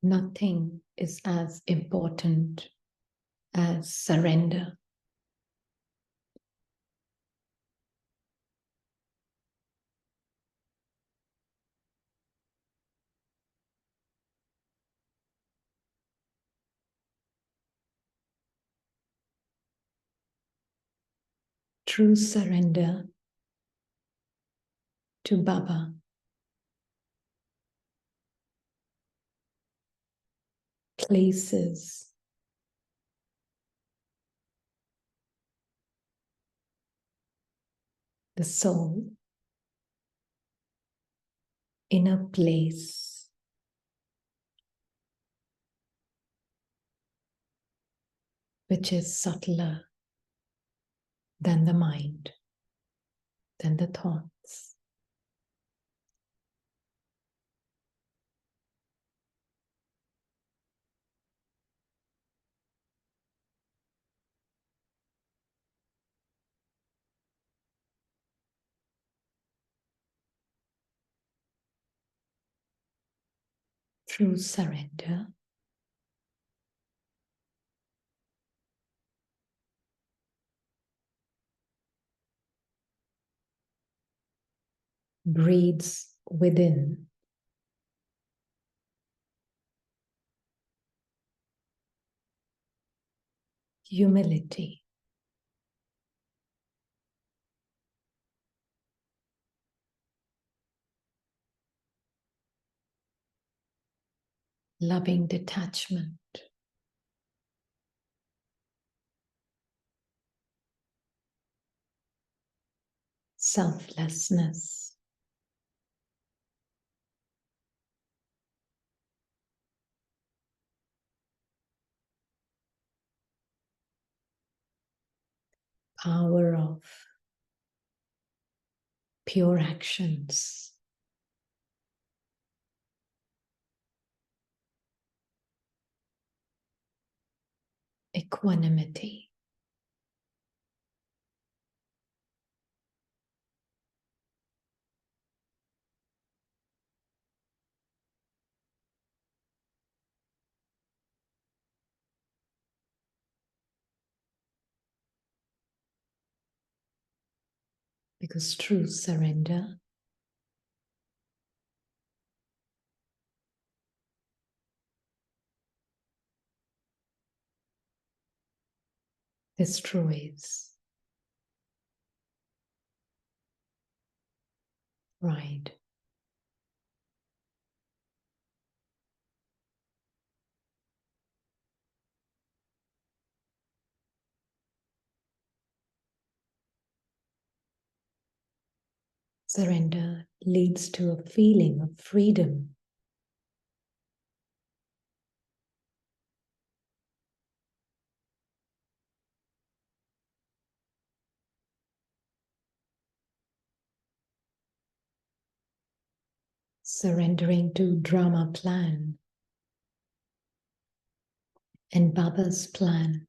Nothing is as important as surrender. True surrender to Baba places the soul in a place which is subtler than the mind, than the thoughts. Through surrender, breeds within humility, loving detachment, selflessness, power of pure actions, equanimity, because true surrender destroys pride. Surrender leads to a feeling of freedom. Surrendering to drama plan and Baba's plan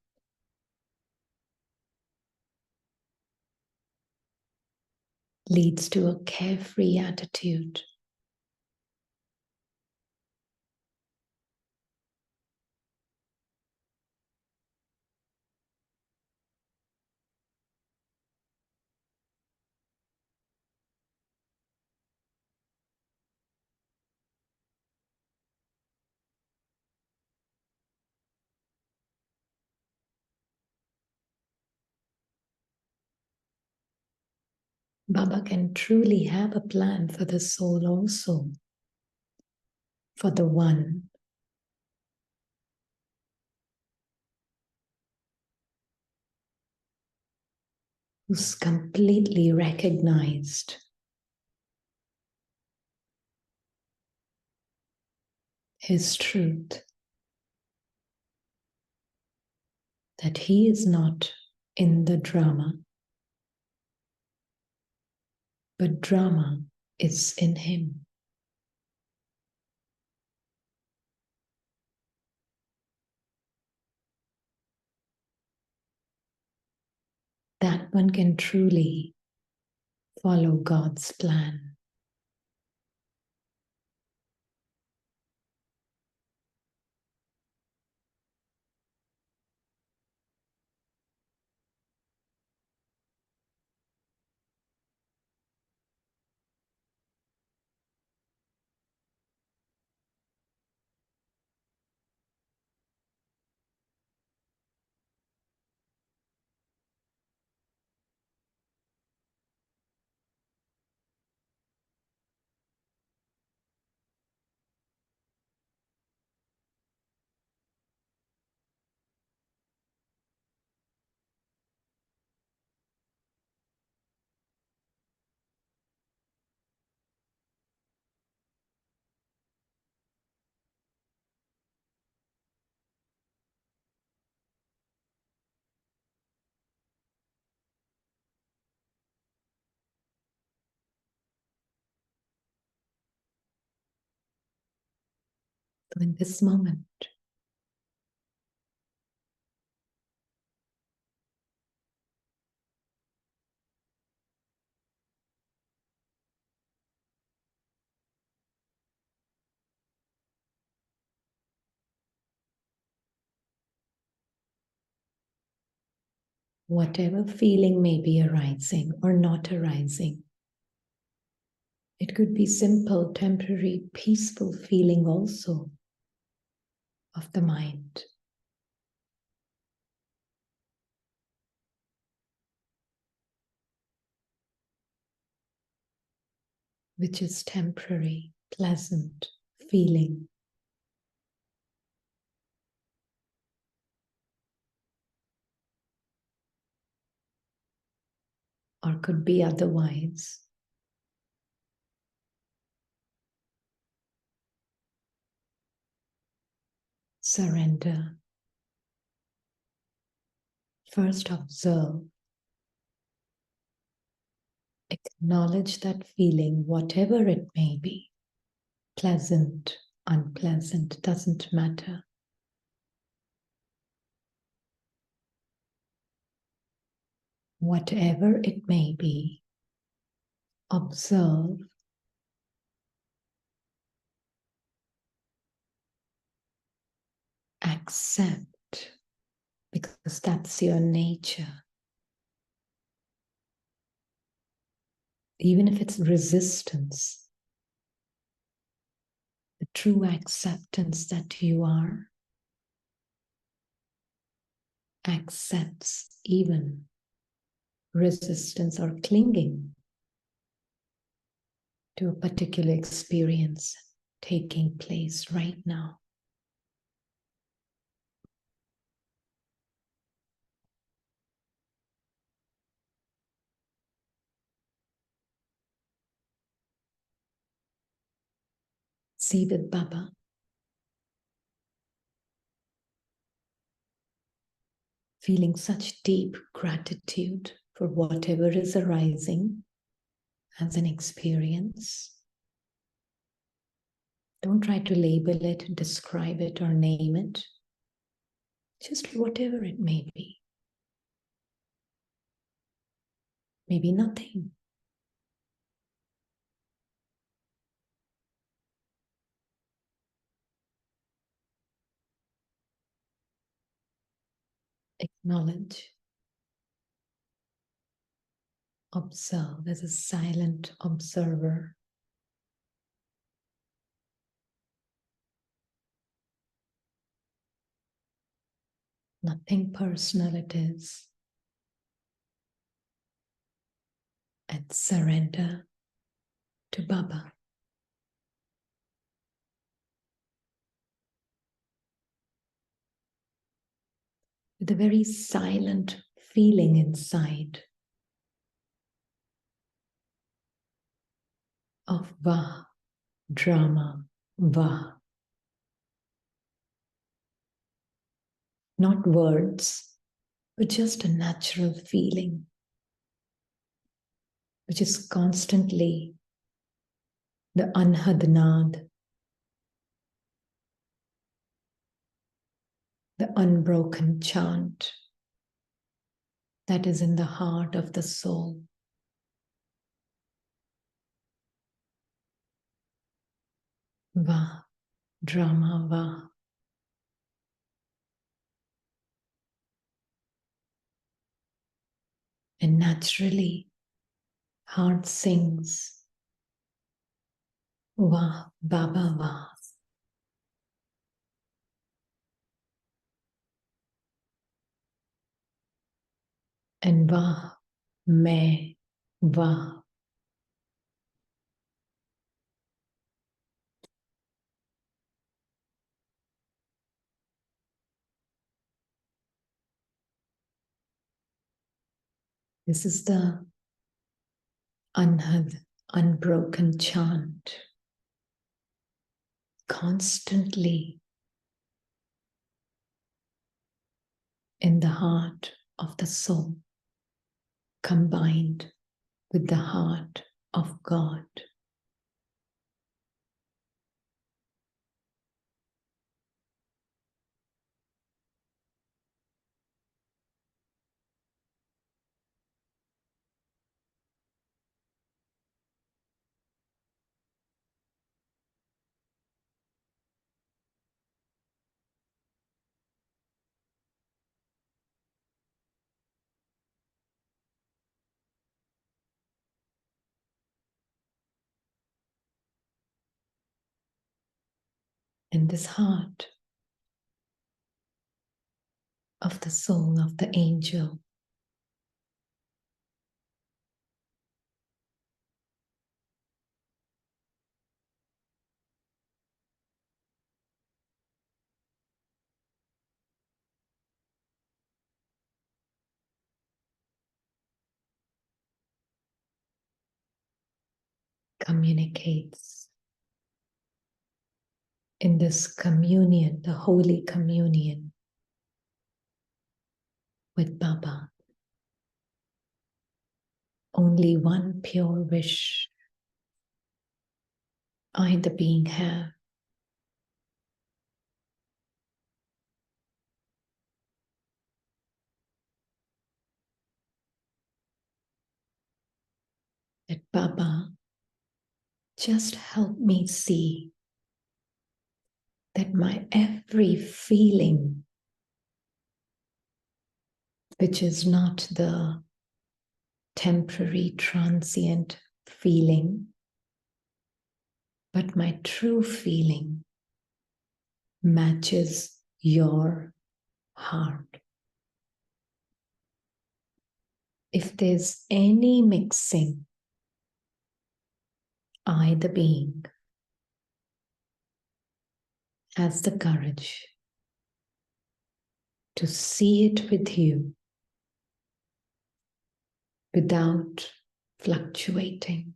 leads to a carefree attitude. Baba can truly have a plan for the soul also, for the one who's completely recognized his truth, that he is not in the drama, but drama is in him. That one can truly follow God's plan. in this moment. Whatever feeling may be arising or not arising, it could be simple, temporary, peaceful feeling also of the mind. Which is temporary, pleasant feeling. Or could be otherwise. Surrender. First observe. Acknowledge that feeling, whatever it may be. Pleasant, unpleasant, doesn't matter. Whatever it may be, observe. Accept, because that's your nature. Even if it's resistance, the true acceptance that you are accepts even resistance or clinging to a particular experience taking place right now. See with Baba. Feeling such deep gratitude for whatever is arising as an experience. Don't try to label it, describe it, or name it. Just whatever it may be. Maybe nothing. Acknowledge. Observe as a silent observer. Nothing personal it is. And surrender to Baba. With a very silent feeling inside of Vah, drama, Vah. Not words, but just a natural feeling, which is constantly the Anhadnad, the unbroken chant that is in the heart of the soul. Vah, drama, Vah. And naturally, heart sings, Vah, Baba, Vah. And Vah, Main, Vah. This is the Anhad, unbroken chant, constantly in the heart of the soul, combined with the heart of God. in this heart of the soul of the angel. Communicates in this communion, the holy communion with Baba. Only one pure wish I, the being, have. That Baba just help me see that my every feeling, which is not the temporary, transient feeling, but my true feeling, matches your heart. If there's any mixing, I, the being, has the courage to see it with you without fluctuating.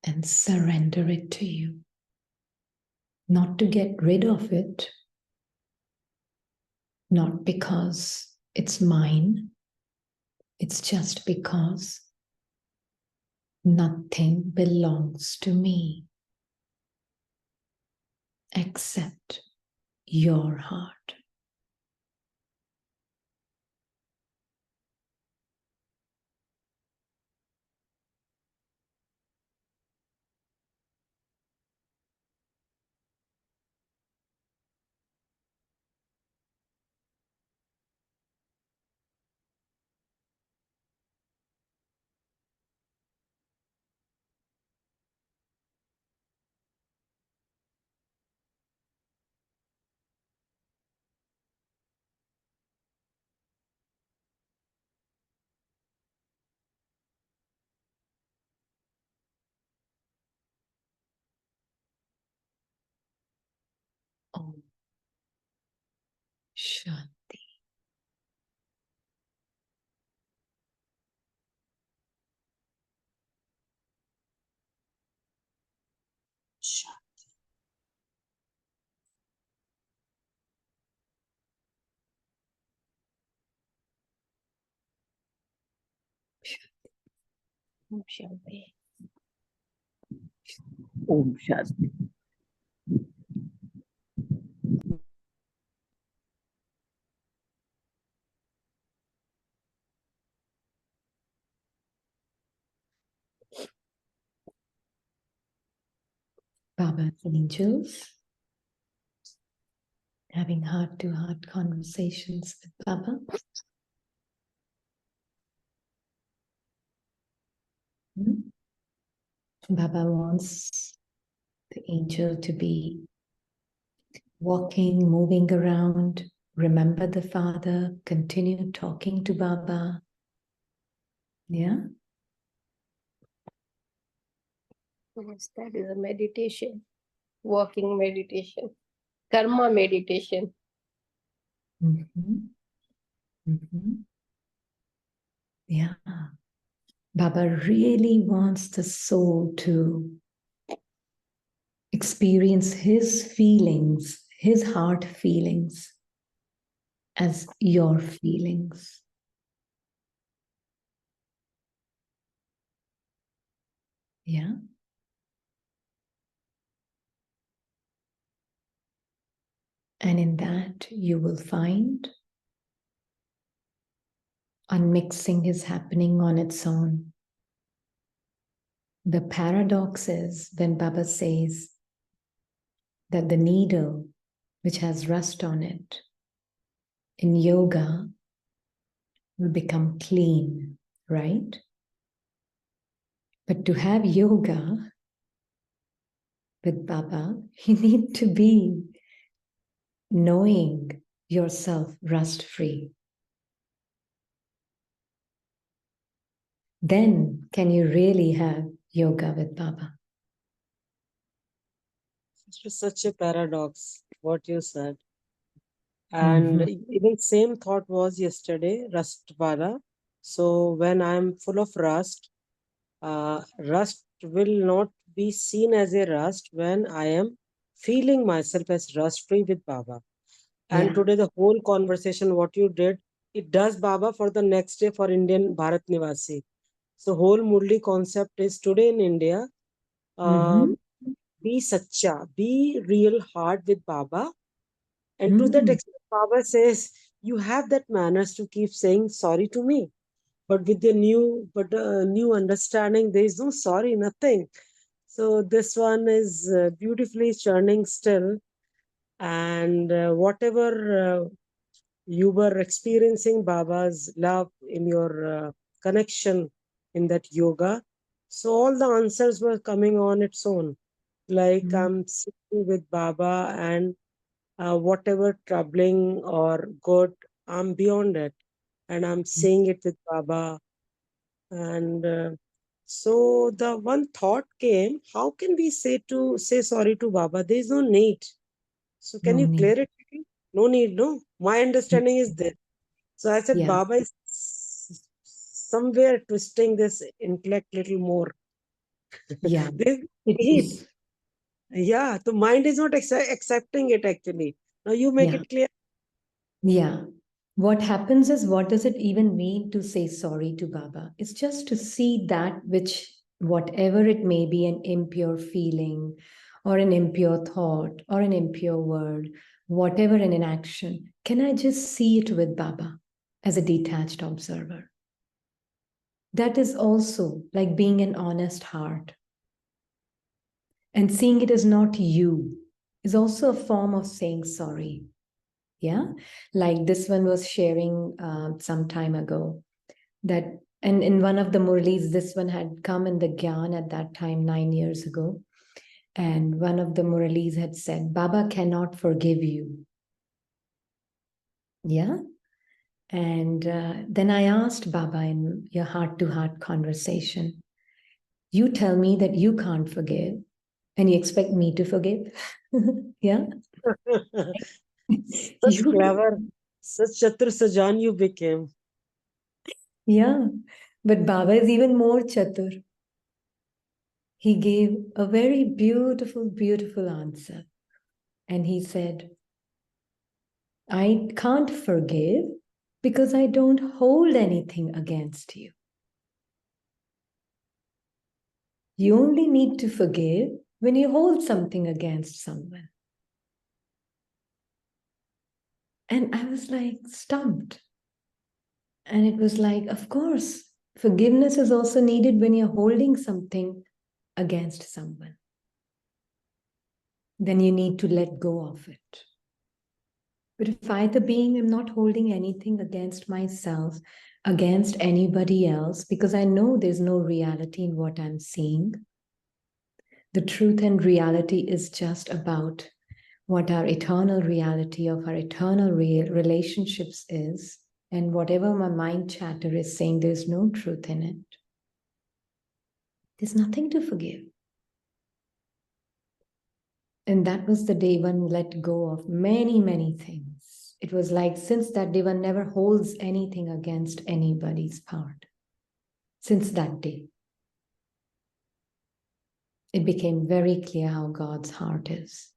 And surrender it to you. Not to get rid of it, not because it's mine, it's just because nothing belongs to me except your heart. Om Shanti. Shanti. Om Shanti. Om Shanti. Baba's angels, having heart-to-heart conversations with Baba. Baba wants the angel to be walking, moving around, remember the Father, continue talking to Baba. Yeah? Yes, that is a meditation, walking meditation, karma meditation. Mm-hmm. Mm-hmm. Yeah. Baba really wants the soul to experience his feelings, his heart feelings, as your feelings. Yeah. And in that, you will find unmixing is happening on its own. The paradox is when Baba says that the needle, which has rust on it, in yoga, will become clean, right? But to have yoga with Baba, you need to be knowing yourself rust free. Then can you really have yoga with Baba? It was such a paradox, what you said. And even same thought was yesterday, Rustwala. So when I'm full of rust will not be seen as a rust when I am feeling myself as rust free with Baba. And Yeah. today, the whole conversation, what you did, it does Baba for the next day for Indian Bharat Nivasi. So, whole Murli concept is today in India, uh, Mhm. be sacha, be real hard with Baba. And to that Mm. extent, Baba says, you have that manners to keep saying sorry to me. But with the new understanding, there is no sorry, nothing. So this one is beautifully churning still, and whatever you were experiencing Baba's love in your connection in that yoga, so all the answers were coming on its own. Like Mm. I'm sitting with Baba, and whatever troubling or good, I'm beyond it, and I'm seeing it with Baba. And so the one thought came, how can we say sorry to Baba? There is no need. So can No you need. clear it? No need, no. My understanding is this. So I said, Yeah. Baba is somewhere twisting this intellect little more. Yeah. There's no It need. is. Yeah, the mind is not accepting it actually. Now you make Yeah. it clear. Yeah. What happens is, what does it even mean to say sorry to Baba? It's just to see that which, whatever it may be, an impure feeling or an impure thought or an impure word, whatever an inaction, can I just see it with Baba as a detached observer? That is also like being an honest heart. And seeing it as not you is also a form of saying sorry. Yeah. Like this one was sharing some time ago that, and in one of the Murlis, this one had come in the Gyan at that time, 9 years ago. And one of the Muralis had said, Baba cannot forgive you. Yeah. And then I asked Baba in your heart to heart conversation, you tell me that you can't forgive and you expect me to forgive? Yeah. Such You, clever, such Chatur Sajan you became. yeah. But Baba is even more chatur. He gave a very beautiful, beautiful answer. And he said, I can't forgive because I don't hold anything against you. You only need to forgive when you hold something against someone. And I was like stumped. And it was like, of course, forgiveness is also needed when you're holding something against someone. Then you need to let go of it. But if I, the being, am not holding anything against myself, against anybody else, because I know there's no reality in what I'm seeing, the truth and reality is just about what our eternal reality of our eternal relationships is. And whatever my mind chatter is saying, there's no truth in it. There's nothing to forgive. And that was the day one let go of many, many things. It was like since that day, one never holds anything against anybody's part. Since that day, it became very clear how God's heart is.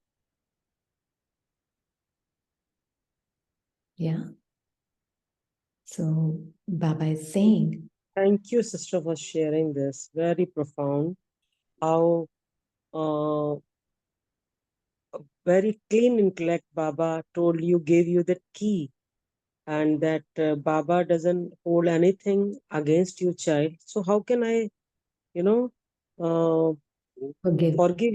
Yeah. So Baba is saying, Thank you, sister, for sharing this. Very profound. How very clean intellect Baba told you, gave you that key, and that Baba doesn't hold anything against you, child. So how can I, you know, uh, forgive. forgive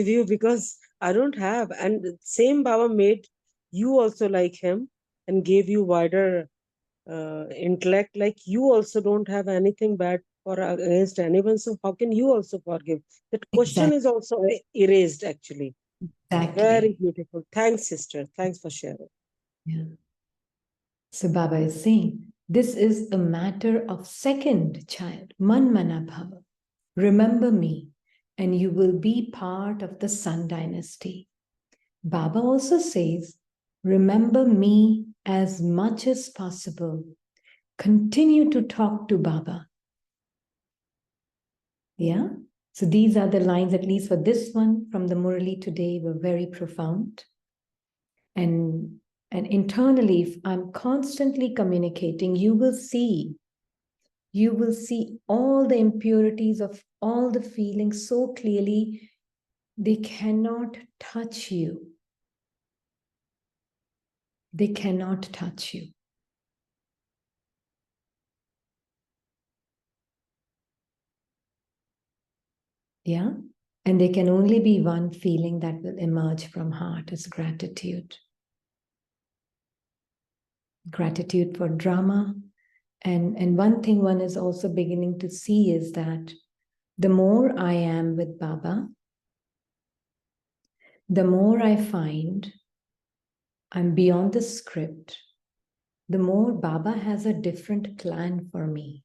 you because I don't have. And same Baba made you also like him and gave you wider intellect, like you also don't have anything bad or against anyone, so how can you also forgive? That question is also erased actually. Very Exactly. beautiful. Thanks, sister. Thanks for sharing. Yeah. So Baba is saying, this is a matter of second, child. Man mana bhava. Remember me, and you will be part of the Sun dynasty. Baba also says, remember me as much as possible. Continue to talk to Baba. Yeah? So these are the lines, at least for this one from the Murali today, were very profound. And internally, if I'm constantly communicating, you will see all the impurities of all the feelings so clearly, they cannot touch you. They cannot touch you. Yeah? And there can only be one feeling that will emerge from heart is gratitude. Gratitude for drama. And one thing one is also beginning to see is that the more I am with Baba, the more I find I'm beyond the script, the more Baba has a different plan for me.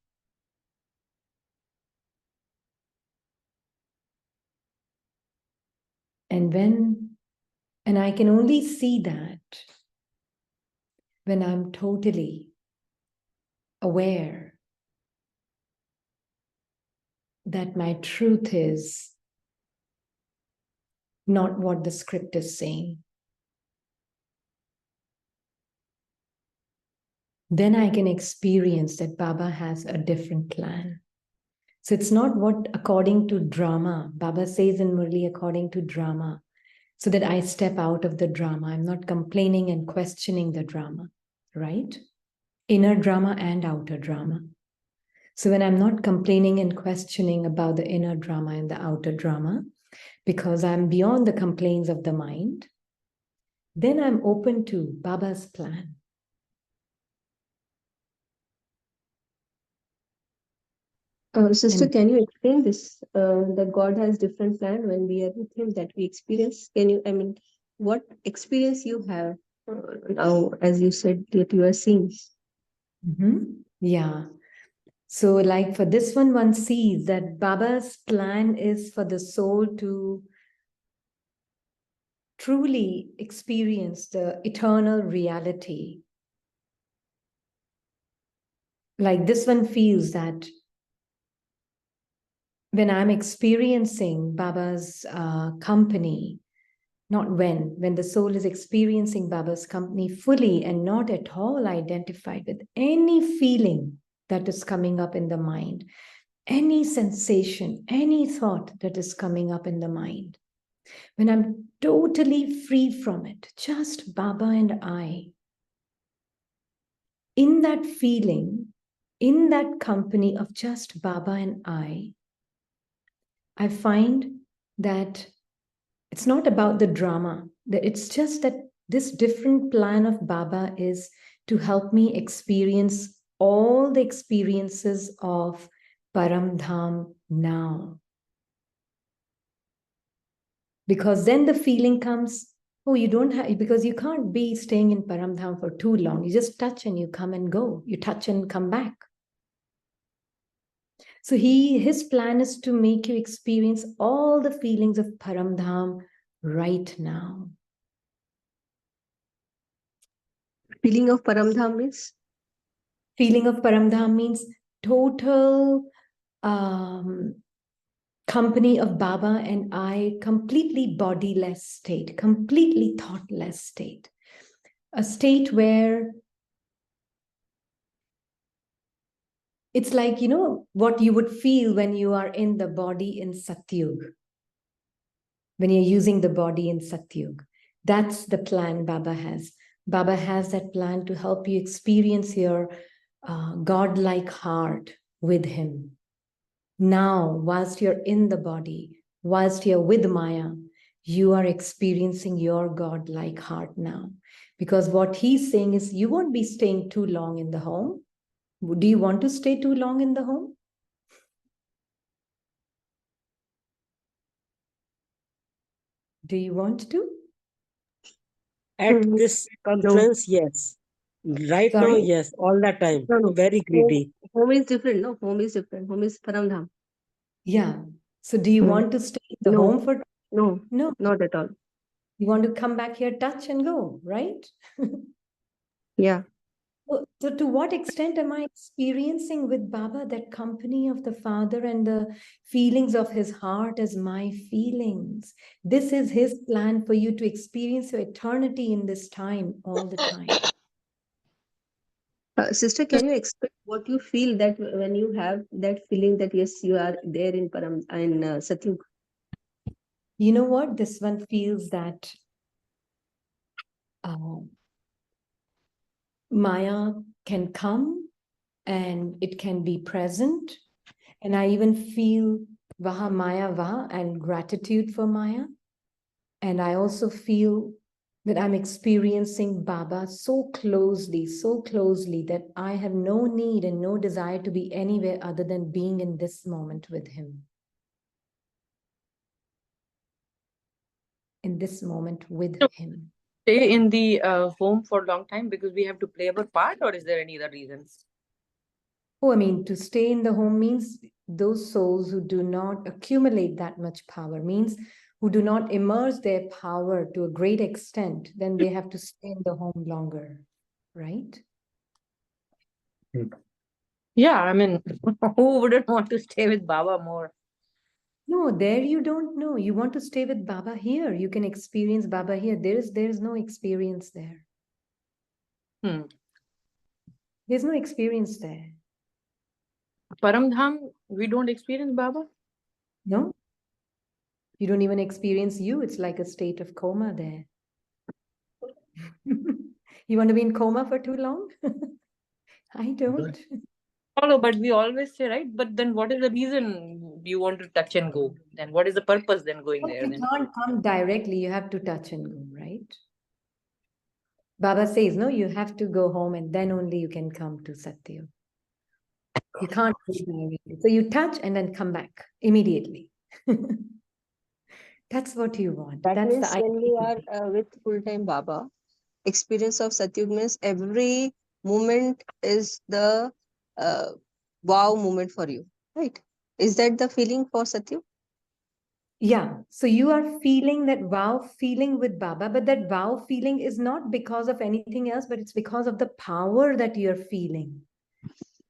And I can only see that when I'm totally aware that my truth is not what the script is saying. Then I can experience that Baba has a different plan. So it's not what according to drama. Baba says in Murli, according to drama, so that I step out of the drama. I'm not complaining and questioning the drama, right? Inner drama and outer drama. So when I'm not complaining and questioning about the inner drama and the outer drama, because I'm beyond the complaints of the mind, then I'm open to Baba's plan. Sister, And can you explain this? That God has different plan when we are with Him that we experience. Can you, I mean, what experience you have now, as you said that you are seeing? yeah. So like for this one sees that Baba's plan is for the soul to truly experience the eternal reality. Like this one feels that when I'm experiencing Baba's company, not when the soul is experiencing Baba's company fully and not at all identified with any feeling that is coming up in the mind, any sensation, any thought that is coming up in the mind, when I'm totally free from it, just Baba and I, in that feeling, in that company of just Baba and I find that it's not about the drama, that it's just that this different plan of Baba is to help me experience all the experiences of Paramdham now. Because then the feeling comes, oh, you don't have, because you can't be staying in Paramdham for too long. You just touch and you come and go. You touch and come back. So his plan is to make you experience all the feelings of Paramdham right now. Feeling of Paramdham means? Feeling of Paramdham means total company of Baba and I, completely bodiless state, completely thoughtless state. A state where it's like, you know, what you would feel when you are in the body in Satyug, when you're using the body in Satyug. That's the plan Baba has. Baba has that plan to help you experience your godlike heart with him. Now, whilst you're in the body, whilst you're with Maya, you are experiencing your God-like heart now. Because what he's saying is you won't be staying too long in the home. Do you want to stay too long in the home? Do you want to? At Mhm. this No, conference, yes. Right now, Sorry? yes. All the time. no. Very Home, greedy. home is different. No, home is different. Home is Paramdham. Yeah. So do you Hmm. want to stay in the No, home for? no, No. not at all. You want to come back here, touch and go, right? Yeah. So to what extent am I experiencing with Baba that company of the Father and the feelings of his heart as my feelings? This is his plan for you to experience your eternity in this time, all the time. Sister, can you explain what you feel that when you have that feeling that yes, you are there in Satyug? You know what? This one feels that Maya can come and it can be present. And I even feel Vaha Maya Vaha and gratitude for Maya. And I also feel that I'm experiencing Baba so closely that I have no need and no desire to be anywhere other than being in this moment with him. In this moment with So him. stay in the home for a long time because we have to play our part, or is there any other reasons? Oh, I mean, to stay in the home means those souls who do not accumulate that much power, means who do not immerse their power to a great extent, then they have to stay in the home longer, right? Yeah, I mean, who wouldn't want to stay with Baba more? No, there you don't know. You want to stay with Baba here. You can experience Baba here. There's no experience there. Hmm. There's no experience there. Paramdham, we don't experience Baba? No? You don't even experience you. It's like a state of coma there. You want to be in coma for too long? I don't. Follow, but we always say, right? But then what is the reason you want to touch and go? Then what is the purpose then going Well, there you then? can't come directly. You have to touch and go, right? Baba says, no, you have to go home and then only you can come to Satya. You can't go directly. So you touch and then come back immediately. That's what you want. That That's the means when you idea. are with full-time Baba, experience of Satyug means every moment is the uh, wow moment for you, right? Is that the feeling for Satyug? Yeah. So you are feeling that wow feeling with Baba, but that wow feeling is not because of anything else, but it's because of the power that you're feeling.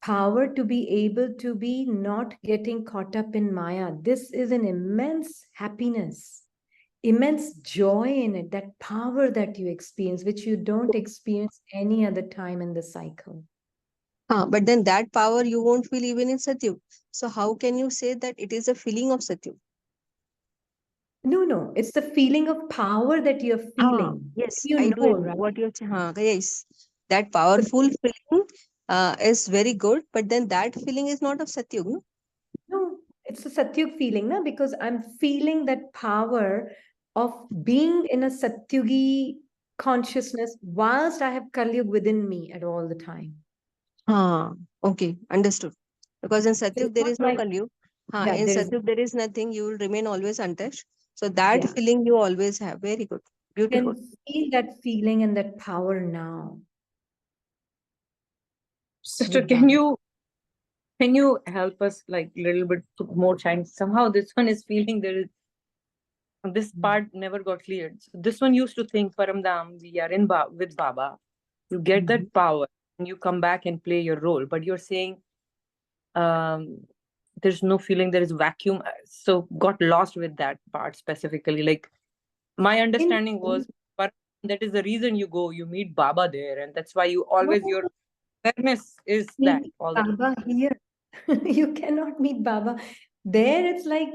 Power to be able to be not getting caught up in Maya. This is an immense happiness, immense joy in it, that power that you experience, which you don't experience any other time in the cycle. But then that power you won't feel even in Satyug. So how can you say that it is a feeling of Satyug? No, it's the feeling of power that you're feeling. Yes, You I know, do right? what you're saying. Yes, that So powerful feeling is very good, but then that feeling is not of Satyug. No? no, it's a Satyug feeling, na? Because I'm feeling that power of being in a Satyugi consciousness whilst I have Kalyug within me at all the time. Okay, understood. Because in So it's Satyug there not is no like, Kalyu. yeah, In there is, Satyug there is nothing. You will remain always untouched. So that yeah. feeling you always have. Very good. You Beautiful. can feel that feeling and that power now Sister, with Baba. can you help us like little bit put more shine? Somehow this one is feeling there is this part never got cleared. So this one used to think Paramdam, we are in with Baba. You get Mhm. that power and you come back and play your role. But you're saying um there's no feeling, there is vacuum. So got lost with that part specifically. Like my In, understanding was that is the reason you go, you meet Baba there, and that's why you always no, your awareness is that meet all the time. Baba here. You cannot meet Baba. There, it's like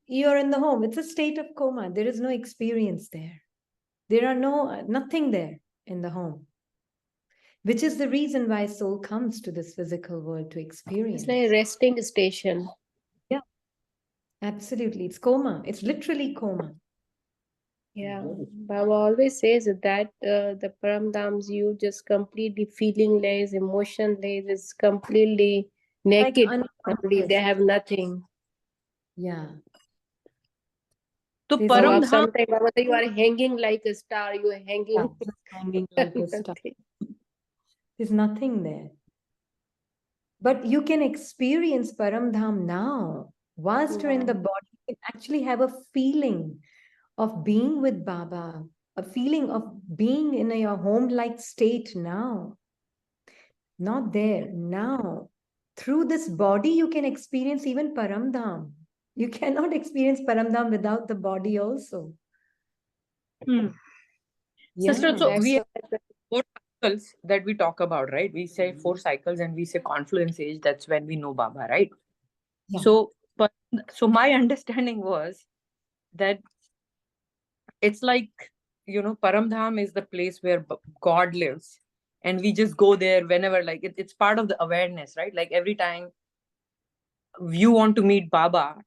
you're in the home. It's a state of coma. There is no experience there. There are nothing there in the home, which is the reason why soul comes to this physical world to experience. It's like a resting station. Yeah, absolutely. It's coma. It's literally coma. Yeah, Baba always says that the Paramdhams, you just completely feelingless, emotionless, it's completely Like naked. Only they unconscious. have nothing. Yeah. So There's Baba, all Paramdham, sometimes Baba, you are hanging like a star. You are yeah, hanging just hanging like a star. nothing. There's nothing there. But you can experience Paramdham now. Whilst you're in the body, you can actually have a feeling of being with Baba, a feeling of being in your home-like state now. Not there, now. Through this body, you can experience even Paramdham. You cannot experience Paramdham without the body also. sister, Yeah. so That's we have why 4 cycles that we talk about, right? We say 4 cycles and we say confluence age, that's when we know Baba, right? Yeah. So, but so my understanding was that it's like, Paramdham is the place where God lives, and we just go there whenever, like it's part of the awareness, right? Like every time you want to meet Baba,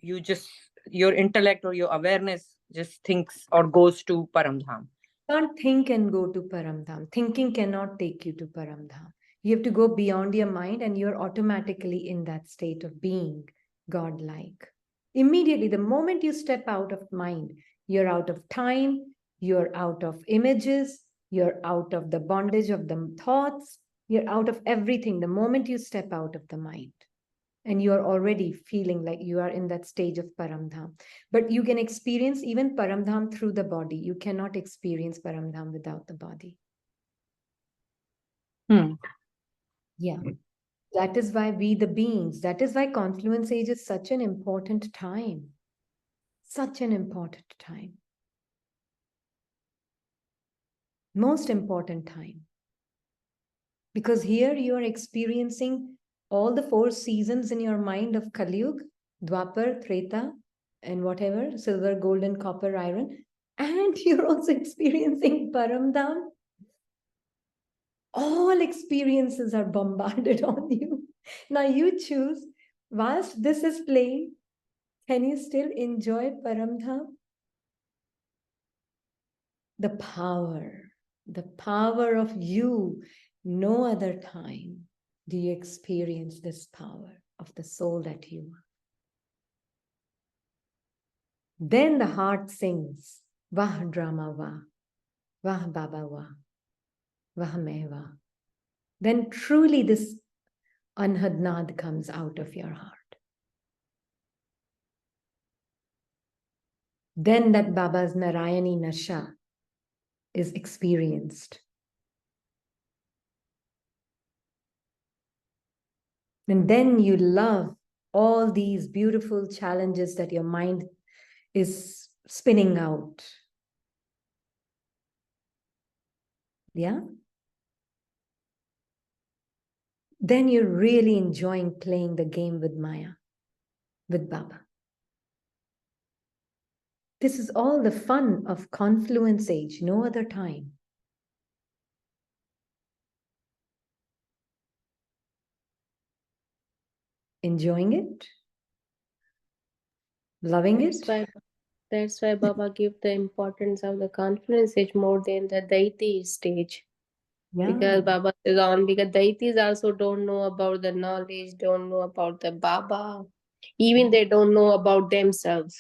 you just, your intellect or your awareness just thinks or goes to Paramdham. Can't think and go to Paramdham. Thinking cannot take you to Paramdham. You have to go beyond your mind and you're automatically in that state of being godlike. Immediately, the moment you step out of mind, you're out of time, you're out of images, you're out of the bondage of the thoughts, you're out of everything the moment you step out of the mind. And you are already feeling like you are in that stage of Paramdham. But you can experience even Paramdham through the body. You cannot experience Paramdham without the body. Yeah. That is why we, the beings, that is why confluence age is such an important time. Such an important time. Most important time. Because here you are experiencing all the 4 seasons in your mind of Kali Yuga, Dwapar, Treta, and whatever, silver, gold, and copper, iron. And you're also experiencing Paramdham. All experiences are bombarded on you. Now you choose, whilst this is playing, can you still enjoy Paramdham? The power of you, no other time do you experience this power of the soul that you are. Then the heart sings, Vah drama Vah, Vah Baba Vah, Vah Meva. Then truly this Anhadnad comes out of your heart. Then that Baba's Narayani Nasha is experienced. And then you love all these beautiful challenges that your mind is spinning out. Yeah? Then you're really enjoying playing the game with Maya, with Baba. This is all the fun of confluence age, no other time. Enjoying it, loving that's it. why that's why Baba give the importance of the confluence stage more than the deity stage. Yeah, Because Baba is on, because deities also don't know about the knowledge, don't know about the Baba, even they don't know about themselves.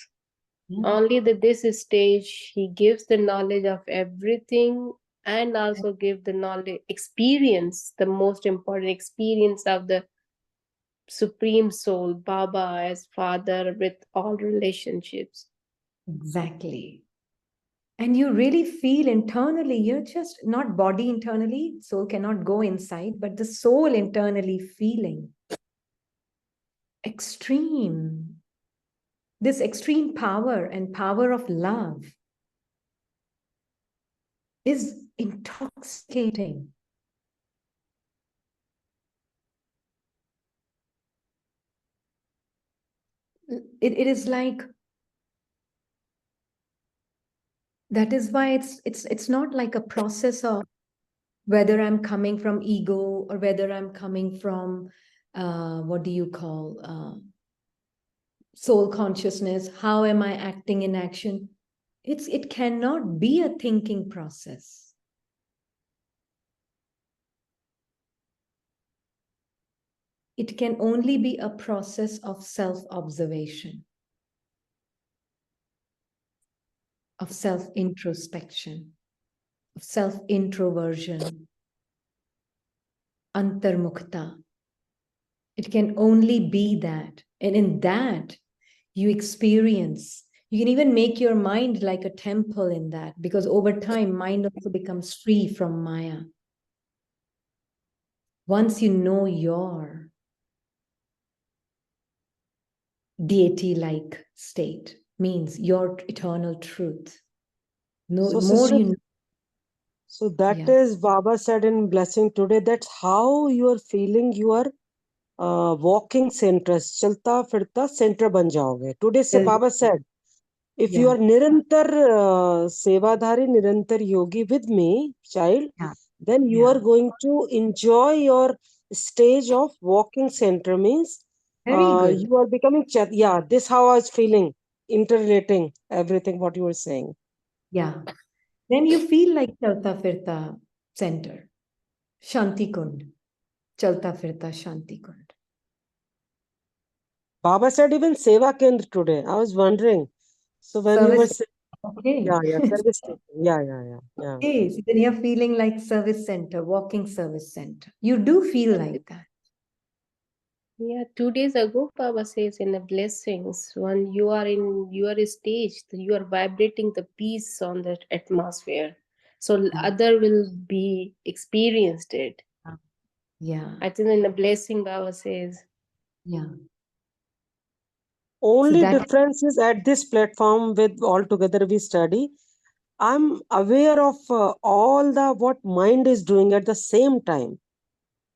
yeah, Only the this stage he gives the knowledge of everything, and also give the knowledge experience, the most important experience of the supreme soul Baba as father with all relationships. exactly. And you really feel internally, you're just not body internally, soul cannot go inside, but the soul internally feeling extreme, this extreme power and power of love is intoxicating. It is like, that is why it's not like a process of whether I'm coming from ego or whether I'm coming from what do you call soul consciousness. How am I acting in action? It cannot be a thinking process. It can only be a process of self-observation, of self-introspection, of self-introversion, antarmukta. It can only be that. And in that, you experience. You can even make your mind like a temple in that, because over time, mind also becomes free from Maya. Once you know your deity-like state, means your eternal truth. No So, more sister, you know. so that Yeah. is Baba said in blessing today. That's how you are feeling. You are walking centers. Chalta firta center ban jaoge. Today, se Baba said, if you Yeah. are nirantar sevadhari, nirantar yogi with me, child, Yeah. then you Yeah. are going to enjoy your stage of walking center. Means Very good. you are becoming yeah, this how I was feeling, interrelating everything what you were saying. Yeah. Then you feel like Chalta Firta Center. Shanti Kund. Chalta Firta Shanti Kund. Baba said even Seva Kendra today. I was wondering. So when you were Service. saying, Okay. yeah, service station. Yeah. Okay. So then you're feeling like service center, walking service center. You do feel like that. Yeah, 2 days ago, Baba says in the blessings, when you are in your stage, you are vibrating the peace on that atmosphere. So Yeah. other will be experienced it. Yeah. I think in the blessing, Baba says, Yeah. So Only that, difference is at this platform with all together we study. I'm aware of all the what mind is doing at the same time.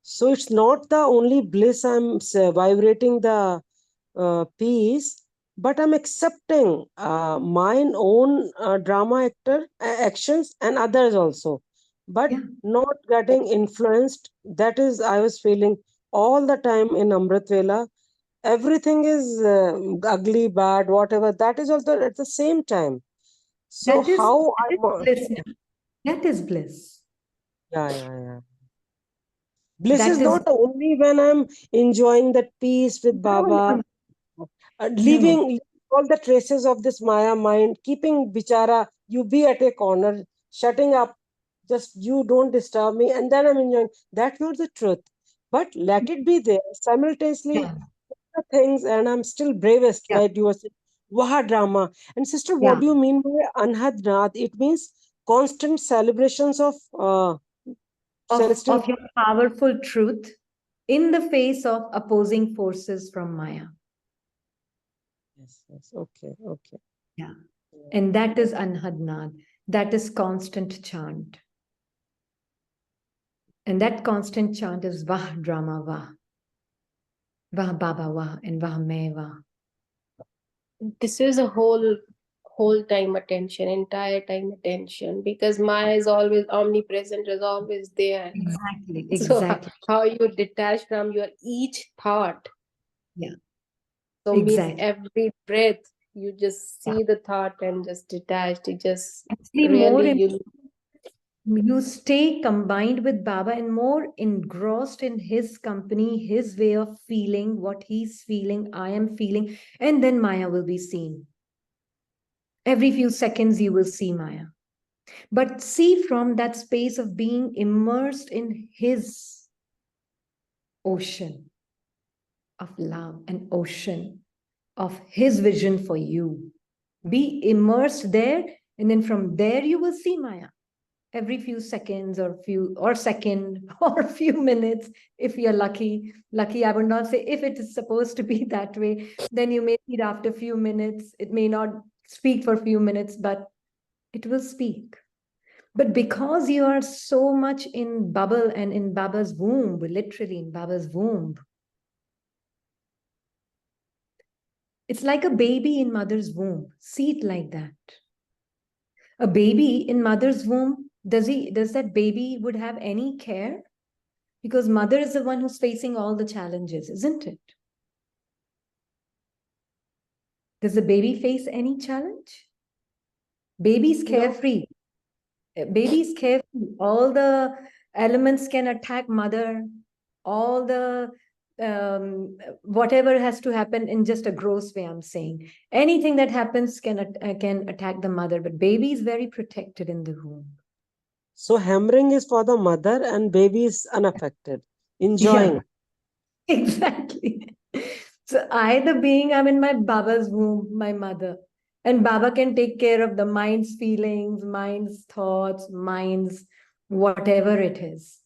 So it's not the only bliss I'm vibrating the peace, but I'm accepting mine own drama actions and others also, but yeah. not getting influenced. That is, I was feeling all the time in Amrit Vela. Everything is ugly, bad, whatever. That is also at the same time. So how That is I, bliss. That is bliss. yeah. Bliss is That is not only when I'm enjoying that peace with Baba, no. leaving all the traces of this Maya mind, keeping bichara, you be at a corner, shutting up, just you don't disturb me, and then I'm enjoying. That's not the truth. But let it be there simultaneously Yeah. the things, and I'm still bravest, Yeah. like you were saying, Waha drama. And sister, what Yeah. do you mean by Anhad Naad? It means constant celebrations of celestial. Of your powerful truth in the face of opposing forces from Maya. Yes, okay. Yeah. Yeah. And that is Anhadnad. That is constant chant. And that constant chant is Vah drama Vah. Vah Baba Vah and Vah Me Vah. this is a whole time attention, entire time attention, because Maya is always omnipresent, is always there. Exactly. So Exactly. how you detach from your each thought. Yeah. So means Exactly. every breath you just Yeah. see the thought and just detached. It just Actually, really you you stay combined with Baba and more engrossed in his company, his way of feeling, what he's feeling, I am feeling, and then Maya will be seen. Every few seconds, you will see Maya. But see from that space of being immersed in his ocean of love, an ocean of his vision for you. Be immersed there, and then from there you will see Maya every few seconds or second or few minutes if you're lucky. I would not say if it is supposed to be that way, then you may see it after a few minutes. It may not speak for a few minutes, but it will speak. But because you are so much in bubble and in Baba's womb, literally in Baba's womb, it's like a baby in mother's womb. See it like that. A baby in mother's womb, does that baby would have any care? Because mother is the one who's facing all the challenges, isn't it? Does the baby face any challenge? Baby's No. carefree. Baby's carefree. All the elements can attack mother. All the whatever has to happen in just a gross way, I'm saying. Anything that happens can attack the mother, but baby is very protected in the womb. So hammering is for the mother and baby is unaffected, enjoying. Yeah, exactly. So I, the being, I'm in my Baba's womb, my mother. And Baba can take care of the mind's feelings, mind's thoughts, mind's whatever it is.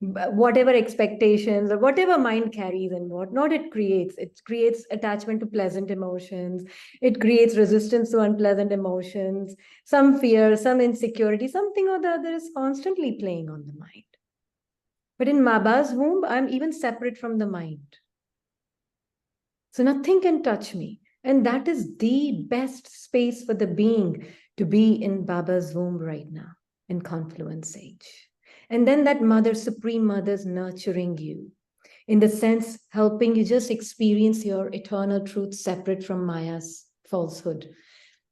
Whatever expectations or whatever mind carries and whatnot, it creates attachment to pleasant emotions, it creates resistance to unpleasant emotions, some fear, some insecurity, something or the other is constantly playing on the mind. But in Baba's womb, I'm even separate from the mind, so nothing can touch me. And that is the best space for the being, to be in Baba's womb right now in confluence age. And then that mother, supreme mother's nurturing you, in the sense helping you just experience your eternal truth separate from Maya's falsehood,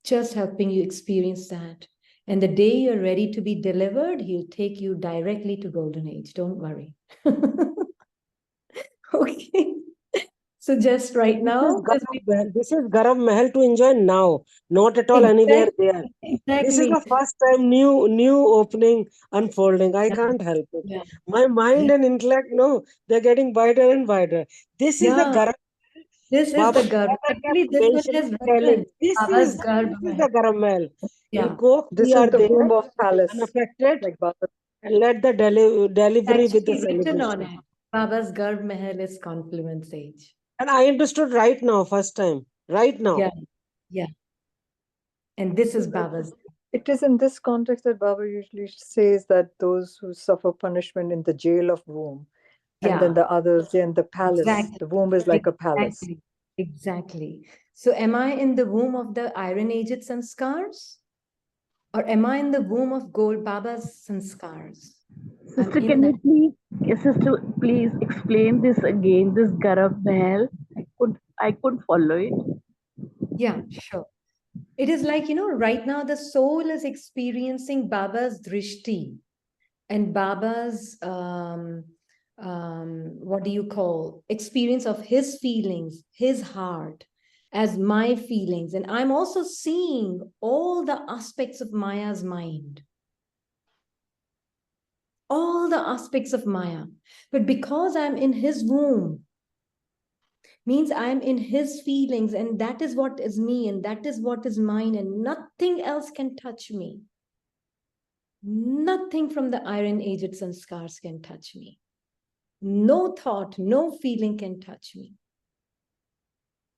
just helping you experience that. And the day you're ready to be delivered, he'll take you directly to golden age. Don't worry. Okay. So just right now, This is Garam Mahal to enjoy now, not at all anywhere there. This is exactly. the first time new opening unfolding. I Yeah. can't help it. Yeah. My mind Yeah. and intellect, no, they're getting wider and wider. This is the Yeah. Garam. This is Baba the Garb. Dada kept Actually, this one has mentioning, telling, written Baba's Garb. this is the Garam Mahal. Yeah. Coke, This we is are the there, womb of palace, unaffected, like Baba. and let the delivery with the Actually written on celebration. it. Baba's Garb Mahal is confluence age. And I understood right now, first time, right now. Yeah. Yeah. And this is So Baba's. it is in this context that Baba usually says that those who suffer punishment in the jail of womb, and then Yeah. the others, they're in the palace. Exactly. The womb is like a palace. Exactly. Exactly. So am I in the womb of the iron aged sanskars? Or am I in the womb of gold Baba's sanskars? I'm Sister, in can that. you please, yes, sister, please explain this again, this Garab Mahal? I could follow it. Yeah, sure. It is like, right now the soul is experiencing Baba's drishti and Baba's, what do you call, experience of his feelings, his heart as my feelings. And I'm also seeing all the aspects of Maya's mind, all the aspects of Maya. But because I'm in his womb, means I'm in his feelings, and that is what is me, and that is what is mine, and nothing else can touch me. Nothing from the iron aged sanskars can touch me. No thought, no feeling can touch me.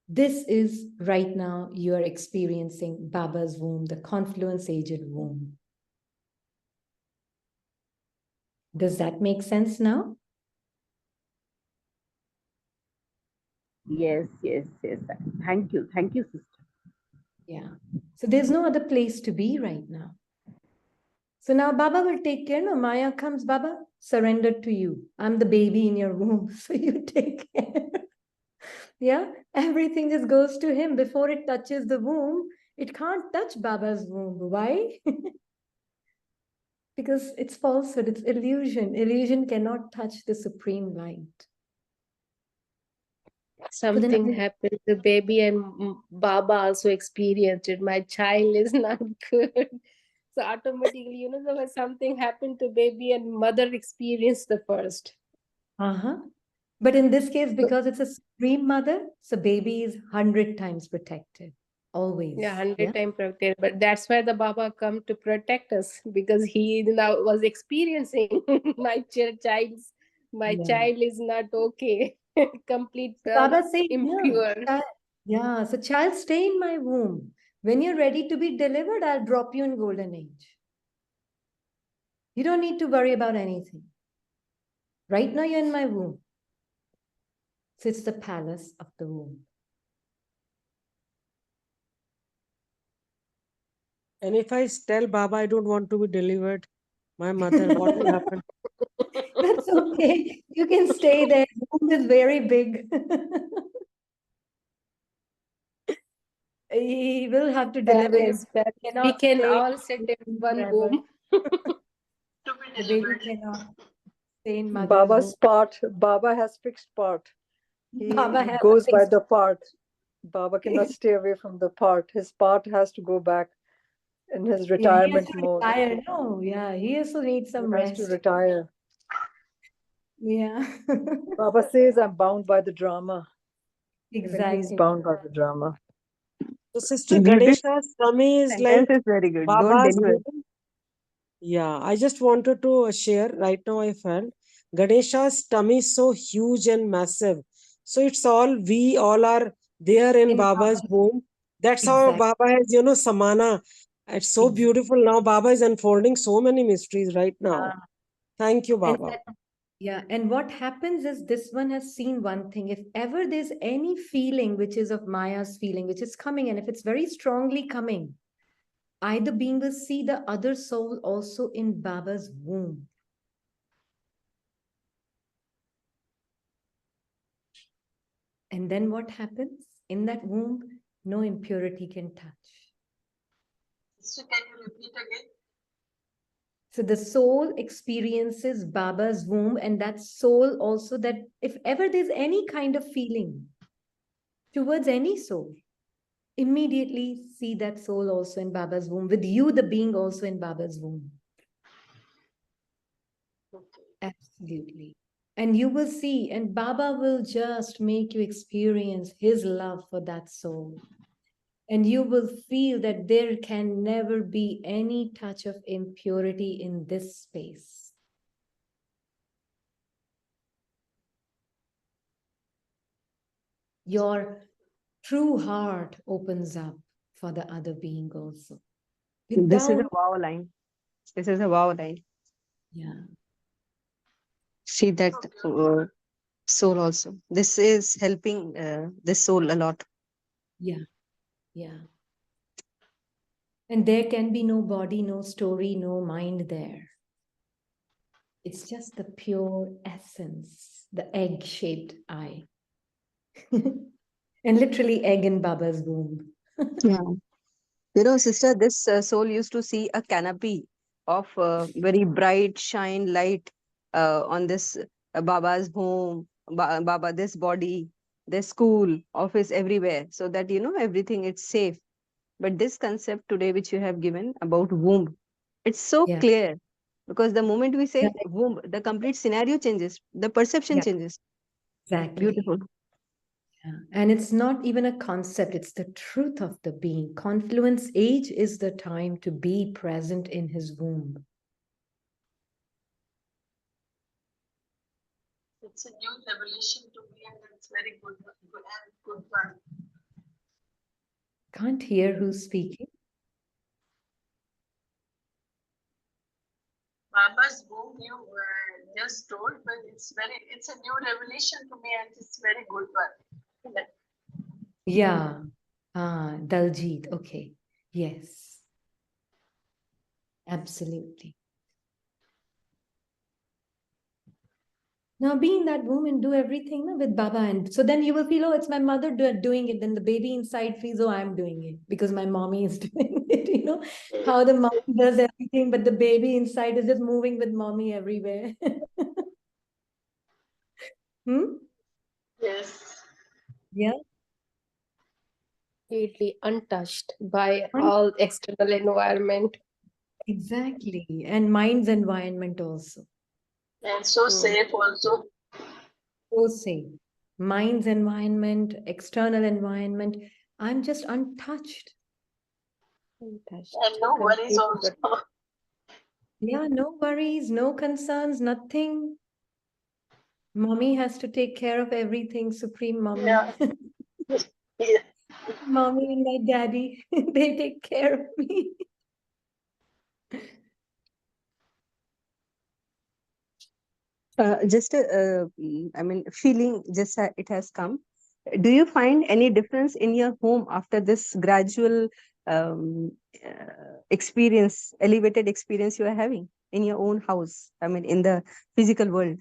This is right now you are experiencing Baba's womb, the confluence aged womb. Does that make sense now? Yes, yes, yes. Thank you. Thank you, sister. Yeah. So there's no other place to be right now. So now Baba will take care. No, Maya comes, Baba, surrendered to you. I'm the baby in your womb, so you take care. Yeah, everything just goes to him before it touches the womb. It can't touch Baba's womb. Why? Because it's falsehood, it's illusion. Illusion cannot touch the supreme light. Something happened to baby, and Baba also experienced it. My child is not good. So automatically, there was something happened to baby, and mother experienced the first. But in this case, because it's a supreme mother, so baby is 100 times protected. Always. Yeah, 100 times protected. But that's why the Baba come to protect us, because he now was experiencing my child is not okay. Complete Baba said, impure. Yeah, so child, stay in my womb. When you're ready to be delivered, I'll drop you in golden age. You don't need to worry about anything. Right now, you're in my womb. So it's the palace of the womb. And if I tell Baba I don't want to be delivered, my mother, what will happen? That's okay. You can stay there. The womb is very big. He will have to deliver. Parents, parents. We Cannot can stay all sit in one forever. womb. The baby cannot stay in mother's Baba's womb. part, Baba has fixed part. He Baba has a goes by fixed- the part. Baba cannot stay away from the part. His part has to go back in his Yeah, he has retirement to mode. retire. No, yeah, he also needs He some has to rest. retire. Yeah, Baba says, I'm bound by the drama. Even he's exactly. bound by the drama. So, Sister This Ganesha's tummy is sentence like is very good. Don't Baba's deliver. womb. Yeah, I just wanted to share right now. I felt Ganesha's tummy is so huge and massive. So it's all we all are there in In Baba's Baba's womb. That's how exact, Baba has, Samana. It's so exact. beautiful now. Baba is unfolding so many mysteries right now. Thank you, And Baba. yeah, and what happens is this one has seen one thing. If ever there's any feeling which is of Maya's feeling, which is coming, and if it's very strongly coming, either being will see the other soul also in Baba's womb. And then what happens? In that womb, no impurity can touch. So can you repeat again? So the soul experiences Baba's womb, and that soul also, that if ever there's any kind of feeling towards any soul, immediately see that soul also in Baba's womb, with you, the being also in Baba's womb. Absolutely. And you will see, and Baba will just make you experience his love for that soul. And you will feel that there can never be any touch of impurity in this space. Your true heart opens up for the other being also. This is a Without, wow line. This is a wow line. yeah, See that soul also. This is helping this soul a lot. yeah, yeah. And there can be no body, no story, no mind there. It's just the pure essence, the egg-shaped eye. And literally egg in Baba's womb. Yeah. Sister, this soul used to see a canopy of very bright shine light on this Baba's home, Baba, this body, this school, office, everywhere, so that everything it's safe. But this concept today, which you have given about womb, it's so Yeah, clear, because the moment we yeah, say womb, the complete scenario changes, the perception yeah, changes. exactly. Beautiful. Yeah. And it's not even a concept, it's the truth of the being. Confluence age is the time to be present in his womb. It's a new revelation to me, and it's very good and good one. Can't hear who's speaking. Baba's womb you just told, but it's a new revelation to me, and it's very good one. Yeah. Daljit. Okay. Yes. Absolutely. Now, be in that womb and do everything with Baba. And so then you will feel, oh, it's my mother doing it. Then the baby inside feels, oh, I'm doing it because my mommy is doing it. How the mommy does everything, but the baby inside is just moving with mommy everywhere. Yes. Yeah. Completely untouched by all external environment. Exactly. And mind's environment also. And so safe also. So safe. Mind's environment, external environment. I'm just untouched. Untouched. And no worries Completely also. Yeah, no worries, no concerns, nothing. Mommy has to take care of everything, Supreme Mommy. Yeah. Yeah. Mommy and my daddy, they take care of me. I mean, feeling just it has come. Do you find any difference in your home after this gradual experience, elevated experience you are having in your own house? I mean, in the physical world.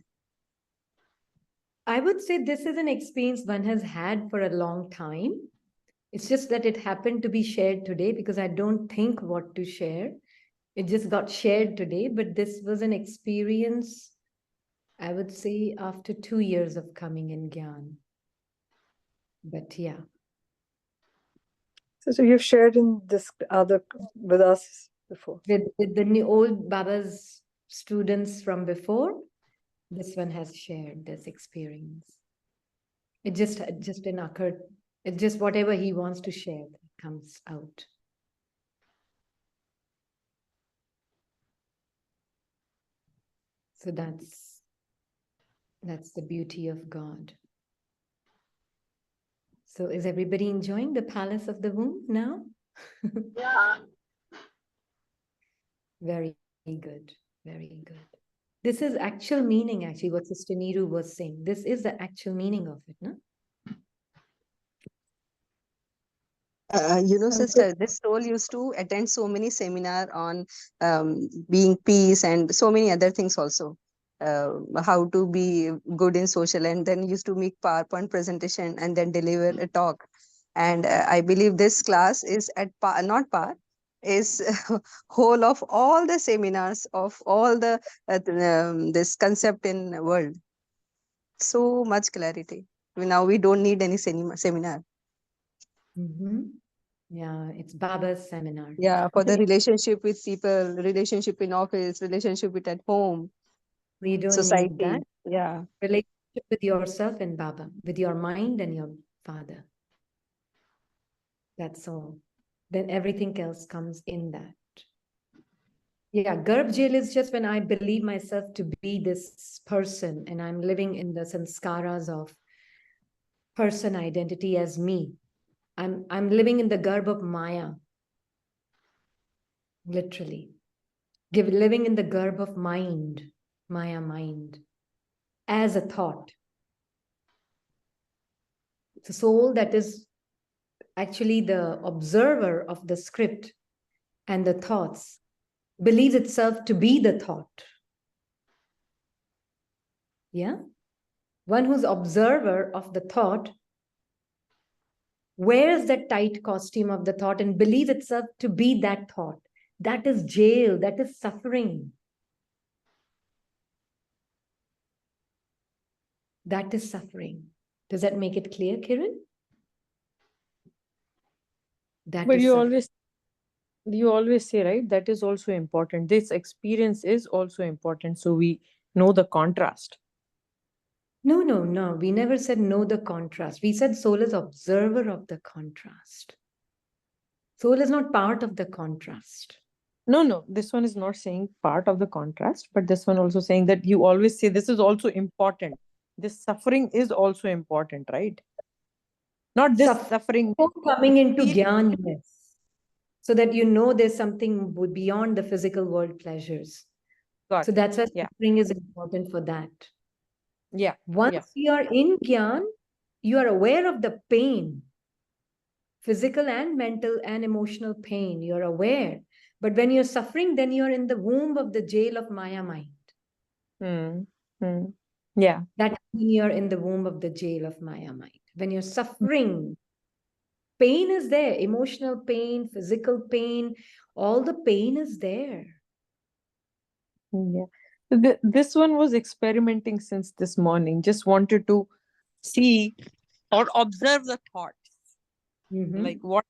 I would say this is an experience one has had for a long time. It's just that it happened to be shared today because I don't think what to share. It just got shared today, but this was an experience, I would say, after 2 years of coming in Gyan. But yeah. So you've shared in this other with us before. With the new old Baba's students from before, this one has shared this experience. It just didn't occur. It's just whatever he wants to share comes out. So that's the beauty of God. So is everybody enjoying the palace of the womb now? Yeah. Very good. Very good. This is actual meaning, actually, what Sister Niru was saying. This is the actual meaning of it, no? Sister, this soul used to attend so many seminar on being peace and so many other things also. How to be good in social, and then used to make PowerPoint presentation and then deliver a talk. And I believe this class is at par, not par, is whole of all the seminars of all the this concept in world. So much clarity. Now we don't need any seminar. Mm-hmm. Yeah, it's Baba's seminar. Yeah, for the relationship with people, relationship in office, relationship with at home, We don't need society. that. Yeah. Relationship with yourself and Baba, with your mind and your father. That's all. Then everything else comes in that. Yeah, Garb jail is just when I believe myself to be this person and I'm living in the sanskaras of person identity as me. I'm living in the garb of Maya, literally. Living in the garb of mind, Maya mind, as a thought. It's a soul that is actually the observer of the script and the thoughts, believes itself to be the thought. Yeah? One who's observer of the thought wears that tight costume of the thought and believes itself to be that thought. That is jail, that is suffering. That is suffering. Does that make it clear, Kiran? That But is suffering. you always say, right, that is also important. This experience is also important, so we know the contrast. No. We never said know the contrast. We said soul is observer of the contrast. Soul is not part of the contrast. No, this one is not saying part of the contrast, but this one also saying that you always say this is also important. This suffering is also important, right? Not this suffering. Coming into Gyan, yes. So that you know there's something beyond the physical world pleasures. Got so it. that's why Yeah. suffering is important for that. Yeah. Once you are in Gyan, you are aware of the pain, physical and mental and emotional pain. You're aware. But when you're suffering, then you're in the womb of the jail of Maya mind. Yeah. That's when you're in the womb of the jail of Maya mind. When you're suffering, pain is there, emotional pain, physical pain, all the pain is there. Yeah. This one was experimenting since this morning, just wanted to see or observe the thoughts. Like what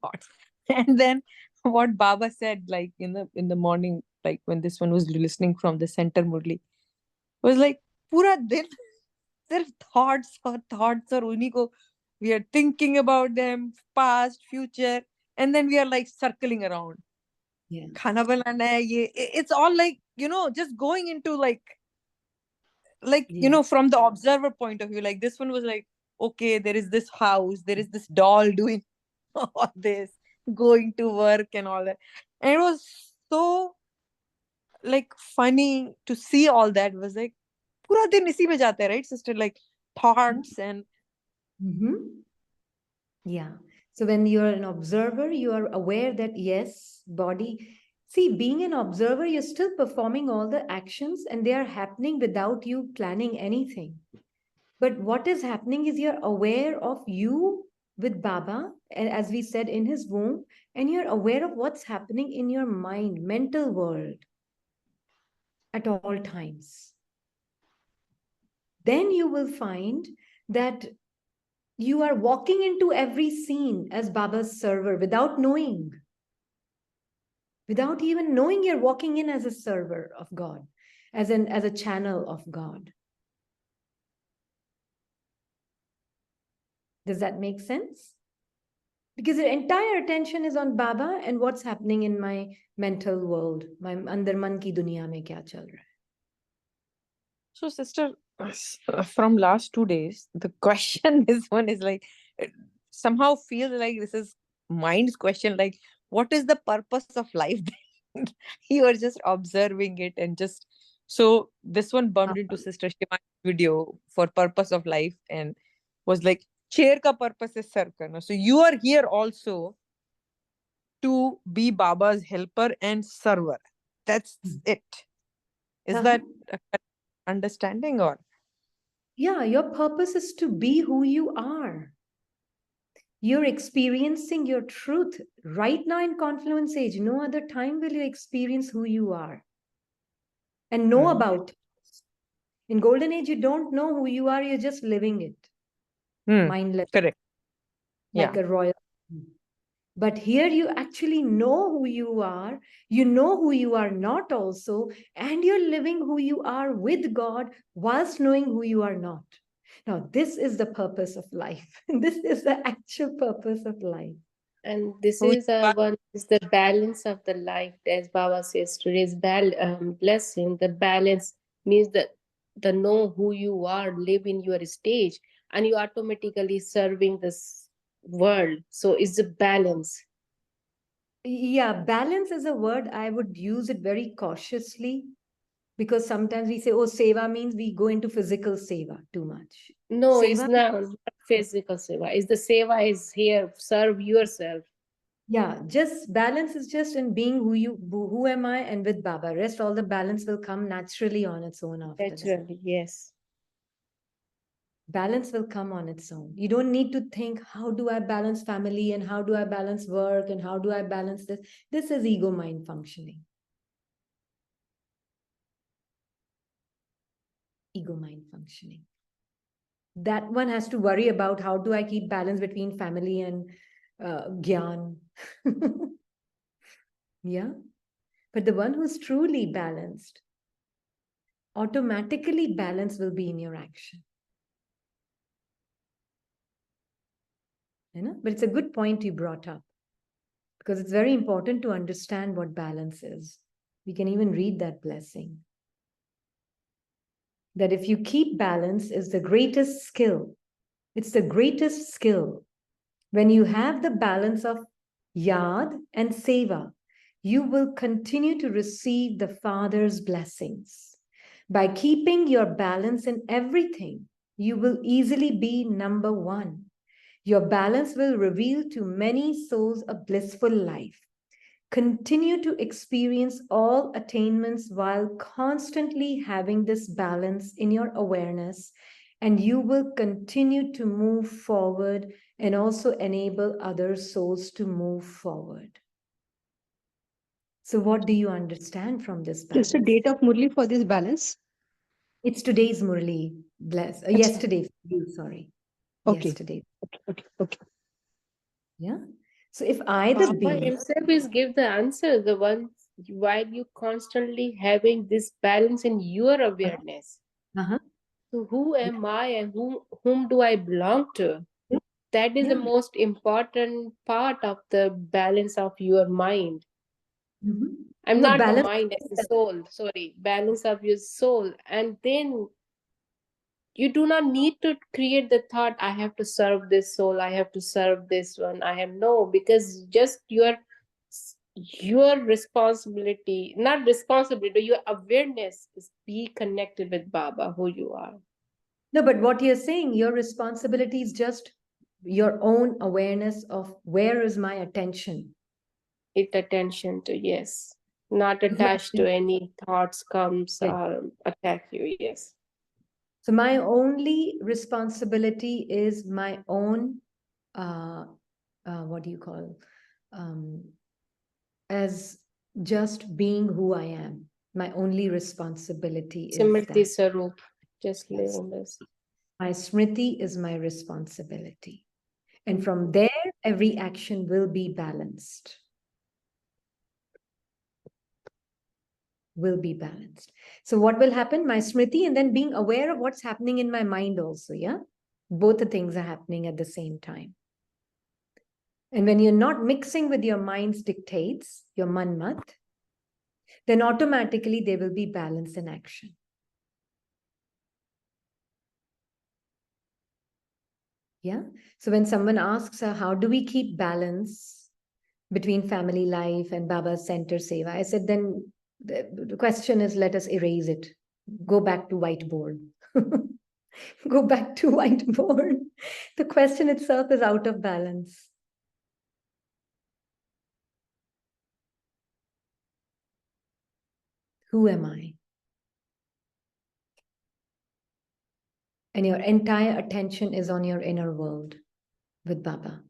thoughts. And then what Baba said, like in the morning, like when this one was listening from the center Murli, was like pura din sirf thoughts or unhi ko we are thinking about them, past, future, and then we are like circling around. Yeah. Khana banana hai ye. It's all like, just going into like from the observer point of view, like this one was like, okay, there is this house, there is this doll doing all this, going to work and all that. And it was so like funny to see all that. It was like pura din isi mein jata hai, right, sister? Like thoughts and yeah. So when you're an observer, you are aware that yes, body. See, being an observer, you're still performing all the actions and they are happening without you planning anything. But what is happening is you're aware of you with Baba, as we said, in his womb, and you're aware of what's happening in your mind, mental world at all times, then you will find that you are walking into every scene as Baba's server without knowing. Without even knowing, you're walking in as a server of God, as a channel of God. Does that make sense? Because your entire attention is on Baba and what's happening in my mental world. My andar man ki duniya mein kya chal raha hai. So, sister, from last 2 days, the question this one is like somehow feels like this is mind's question. Like, what is the purpose of life? You are just observing it and just so this one bumped into Sister Shima's video for purpose of life and was like, chair ka purpose is sir karna. So you are here also to be Baba's helper and server. That's it. Is that a correct understanding or? Yeah, your purpose is to be who you are. You're experiencing your truth right now in Confluence Age. No other time will you experience who you are and know about it. In Golden Age, you don't know who you are, you're just living it. Mindless. Correct. Like a royal. But here you actually know who you are not also, and you're living who you are with God whilst knowing who you are not. Now, this is the purpose of life. This is the actual purpose of life. And this is the balance of the life, as Baba says today's blessing. The balance means that the know who you are, live in your stage, and you automatically serving this world. So it's a balance. Yeah, balance is a word I would use it very cautiously, because sometimes we say, oh, seva means we go into physical seva too much. No, seva it's not physical seva. It's the seva is here, serve yourself. Yeah, just balance is just in being who am I, and with Baba. Rest, all the balance will come naturally on its own after that. Naturally, yes. Balance will come on its own. You don't need to think, how do I balance family and how do I balance work and how do I balance this? This is ego mind functioning. Ego mind functioning. That one has to worry about how do I keep balance between family and gyan. Yeah. But the one who's truly balanced, automatically balance will be in your action. You know? But it's a good point you brought up, because it's very important to understand what balance is. We can even read that blessing. That if you keep balance is the greatest skill. It's the greatest skill. When you have the balance of yad and seva, you will continue to receive the Father's blessings. By keeping your balance in everything, you will easily be number one. Your balance will reveal to many souls a blissful life. Continue to experience all attainments while constantly having this balance in your awareness, and you will continue to move forward and also enable other souls to move forward. So what do you understand from this balance? Just a date of Murli for this balance? It's today's Murli. Yesterday. Sorry. Okay. Yesterday. Okay. Yeah. So if either Baba himself is give the answer, the one while you constantly having this balance in your awareness. So who am I and whom do I belong to? That is the most important part of the balance of your mind. I'm No, not the balance- mind as the soul, sorry, balance of your soul. And then you do not need to create the thought, I have to serve this soul, I have to serve this one. I have no, because just your responsibility, not responsibility, your awareness is be connected with Baba, who you are. No, but what you're saying, your responsibility is just your own awareness of where is my attention. It attention to, yes. Not attached to any thoughts comes or attack you, yes. So my only responsibility is my own what do you call, as just being who I am. My only responsibility is Simriti that. Sarup, just Yes. living this. My smriti is my responsibility. And from there, every action will be balanced. Will be balanced. So what will happen? My smriti, and then being aware of what's happening in my mind also, yeah? Both the things are happening at the same time. And when you're not mixing with your mind's dictates, your manmat, then automatically there will be balance in action. Yeah. So when someone asks, how do we keep balance between family life and Baba's center seva? I said, then the question is, let us erase it. Go back to whiteboard. Go back to whiteboard. The question itself is out of balance. Who am I? And your entire attention is on your inner world with Baba.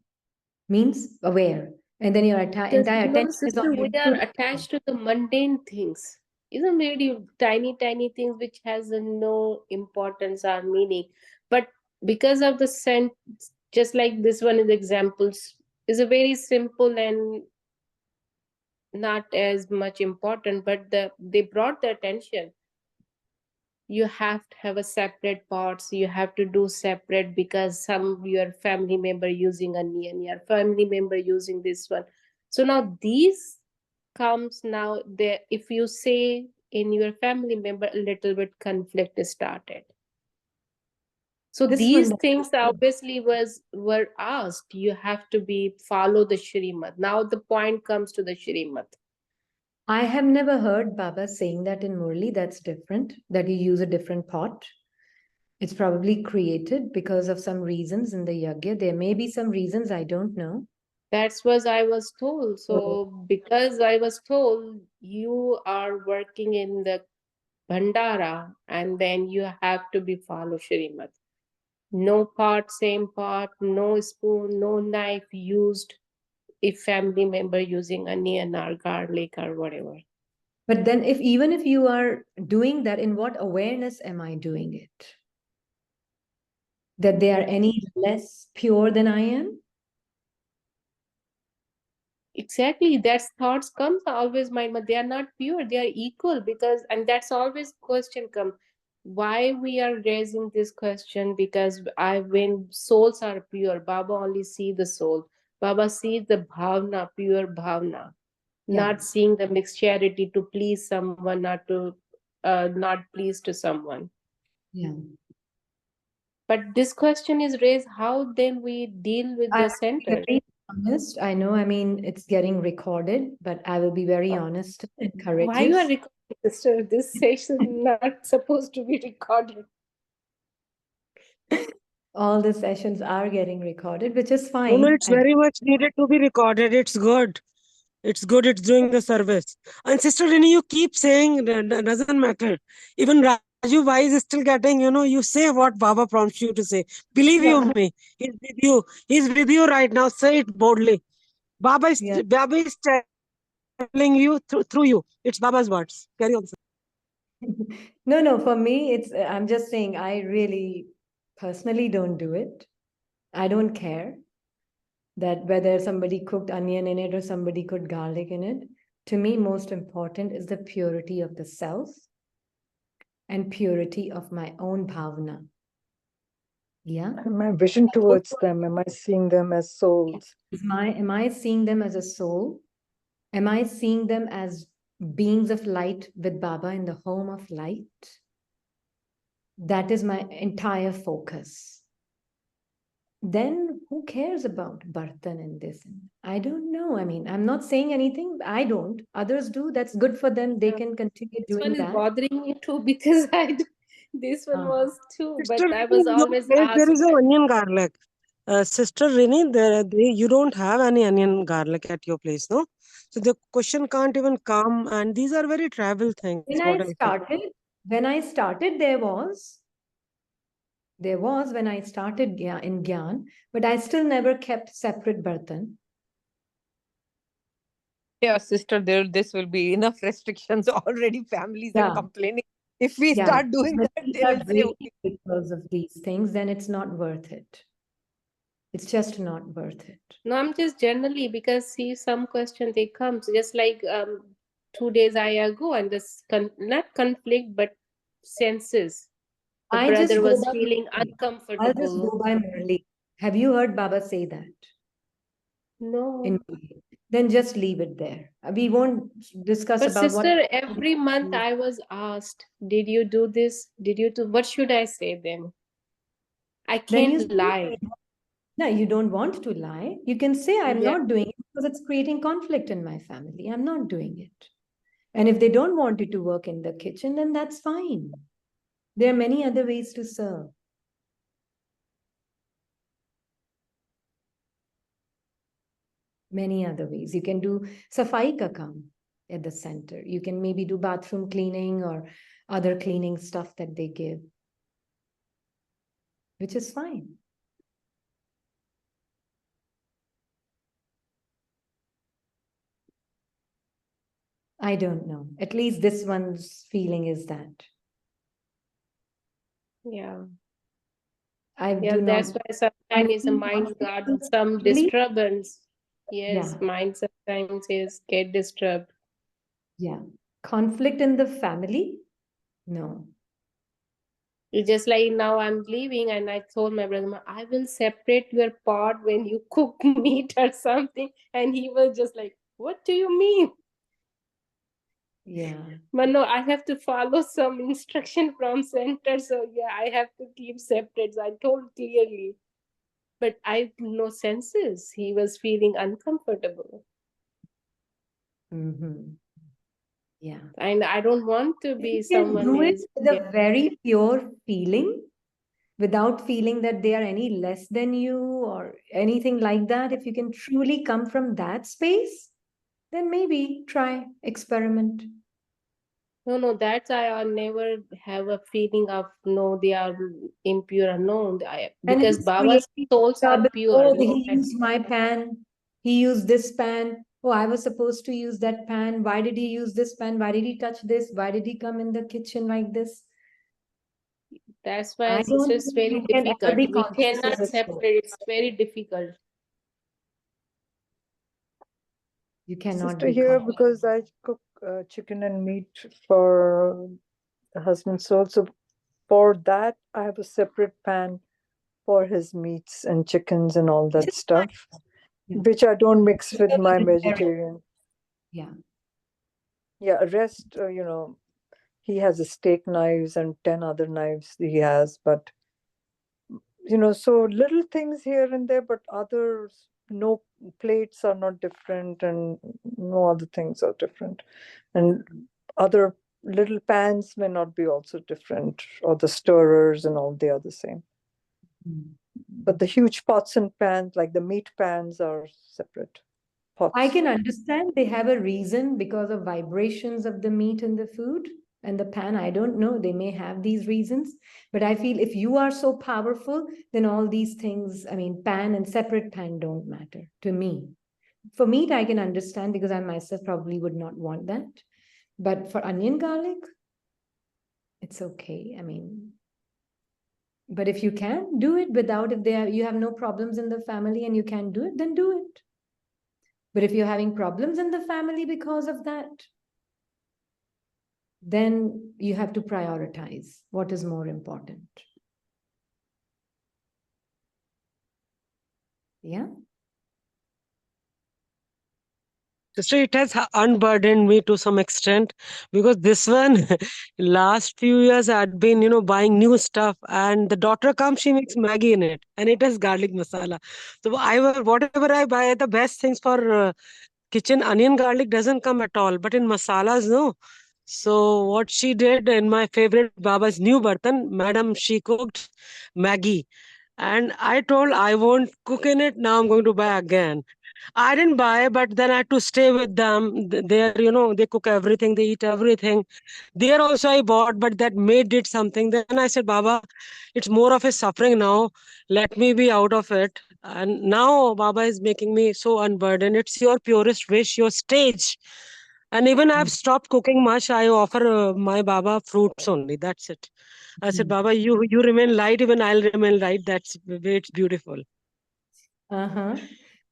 Means aware. And then your entire attention is Sister, on we your are attached to the mundane things. Isn't really tiny, tiny things which has no importance or meaning. But because of the sense, just like this one is examples, is a very simple and not as much important, but they brought the attention. You have to have a separate pots, you have to do separate because some your family member using onion, your family member using this one. So now these comes now there, if you say in your family member, a little bit conflict is started. So this these one. things obviously were asked, you have to be follow the Shrimad. Now the point comes to the Shrimad. I have never heard Baba saying that in Murli. That's different, that you use a different pot. It's probably created because of some reasons in the yagya. There may be some reasons, I don't know. That's what I was told. So because I was told you are working in the Bhandara and then you have to be follow Shrimad. No pot, same pot, no spoon, no knife used if family member using onion or garlic or whatever. But then even if you are doing that, in what awareness am I doing it? That they are any less pure than I am? Exactly, that's thoughts comes always mind, but they are not pure, they are equal. Because and that's always question come, why we are raising this question? Because I when souls are pure, Baba only see the soul. Baba sees the bhavna, pure bhavna, Yeah. not seeing the mixturity to please someone, not to not please to someone. Yeah. But this question is raised, how then we deal with the center? Very honest. I know, I mean, it's getting recorded, but I will be very honest and Why you are courageous. recording, sister? This session not supposed to be recorded. All the sessions are getting recorded, which is No, fine. it's very much needed to be recorded. It's good. It's good. It's doing the service. And Sister Rini, you keep saying that doesn't matter. Even Raju Bhai is still getting, you say what Baba prompts you to say. Believe you Yeah. me. He's with you. He's with you right now. Say it boldly. Yeah. Baba is telling you through you. It's Baba's words. Carry on. Sir. No, for me, I'm just saying, I really personally don't do it. I don't care that whether somebody cooked onion in it or somebody cooked garlic in it. To me, most important is the purity of the self and purity of my own bhavna. Yeah. And my vision towards them, am I seeing them as souls? Am I seeing them as a soul? Am I seeing them as beings of light with Baba in the home of light? That is my entire focus. Then who cares about Bartan and this? I don't know. I mean, I'm not saying anything. I don't. Others do. That's good for them. They can continue This one doing is that. bothering me too because this one was too, Sister but I Rini, was in your always place, there asked. is a onion garlic. Sister Rini, you don't have any onion garlic at your place, no? So the question can't even come. And these are very tribal things, When what I I feel. started, when I started, there was. There was when I started in Gyan, but I still never kept separate bartan. Yeah, sister, this will be enough restrictions already. Families are Yeah. complaining. If we Yeah. start doing But that, if they you are will say, breaking okay. because of these things, then it's not worth it. It's just not worth it. No, I'm just generally because see some question they comes just like 2 days ago and this not conflict but senses. The I just brother go was by feeling Murli. I'll just uncomfortable. go by Murli. Have you heard Baba say that? No. In Murli? Then just leave it there. We won't discuss But about what. sister, every month I was asked, did you do this? Did you do what should I say then? I Then you can't lie. no, you don't want to lie. You can say, I'm Yeah. not doing it because it's creating conflict in my family. I'm not doing it. And if they don't want you to work in the kitchen, then that's fine. There are many other ways to serve. Many other ways. You can do safai ka kam at the center. You can maybe do bathroom cleaning or other cleaning stuff that they give, which is fine. I don't know. At least this one's feeling is that. Yeah. I Yeah, do that's not. why sometimes is a mind got some disturbance. Yes, Yeah. mind sometimes is get disturbed. Yeah. Conflict in the family? No. It's just like now I'm leaving and I told my brother, I will separate your pot when you cook meat or something. And he was just like, what do you mean? Yeah. But no, I have to follow some instruction from center. So yeah, I have to keep separate. So I told clearly. But I no senses. He was feeling uncomfortable. Mm-hmm. Yeah. And I don't want to be You can someone do it is with a very pure feeling without feeling that they are any less than you or anything like that. If you can truly come from that space, then maybe try, experiment. no, that's I'll never have a feeling of no, they are impure or no, And because he's Baba's creating souls are trouble. pure. Oh, No he matter. used my pan. He used this pan. Oh, I was supposed to use that pan. Why did he use this pan? Why did he touch this? Why did he come in the kitchen like this? That's why I sister don't is think very you can ever difficult. be We conscious as cannot a soul. separate. It's very difficult. You cannot Sister be here, conscious. because I cook chicken and meat for the husband's soul. So for that, I have a separate pan for his meats and chickens and all Which that is fine. stuff, Yeah. which I don't mix with Because my you're vegetarian. vegetarian. Yeah. Yeah, rest, he has a steak knives and 10 other knives he has, but so little things here and there, but others, no plates are not different and no other things are different. And other little pans may not be also different, or the stirrers and all, they are the same. But the huge pots and pans, like the meat pans, are separate pots. I can understand they have a reason because of vibrations of the meat and the food and the pan. I don't know. They may have these reasons. But I feel if you are so powerful, then all these things, I mean, pan and separate pan don't matter to me. For meat, I can understand because I myself probably would not want that. But for onion garlic, it's okay. I mean, but if you can do it without, if you have no problems in the family and you can do it, then do it. But if you're having problems in the family because of that, then you have to prioritize what is more important. Yeah. Sister, it has unburdened me to some extent, because this one, last few years I'd been, buying new stuff, and the daughter comes, she makes Maggie in it, and it has garlic masala. So whatever I buy, the best things for kitchen, onion garlic doesn't come at all, but in masalas, no. So what she did in my favorite Baba's new bartan, madam, she cooked Maggie, and I told I won't cook in it. Now I'm going to buy again. I didn't buy, but then I had to stay with them. There, they cook everything, they eat everything. There also I bought, but that maid did something. Then I said, Baba, it's more of a suffering now. Let me be out of it. And now Baba is making me so unburdened. It's your purest wish, your stage. And even I've stopped cooking much. I offer my Baba fruits only. That's it. I said, Baba, you remain light, even I'll remain light. That's the way it's beautiful. Uh-huh.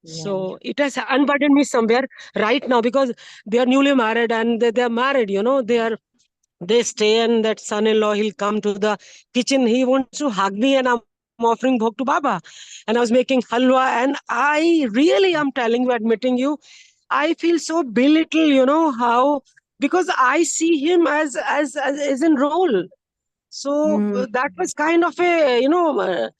Yeah. So it has unburdened me somewhere right now because they are newly married and they are married, they stay, and that son-in-law, he'll come to the kitchen. He wants to hug me and I'm offering bhog to Baba. And I was making halwa, and I really, I'm telling you, admitting you, I feel so belittle, how, because I see him as in role. So Mm. that was kind of a,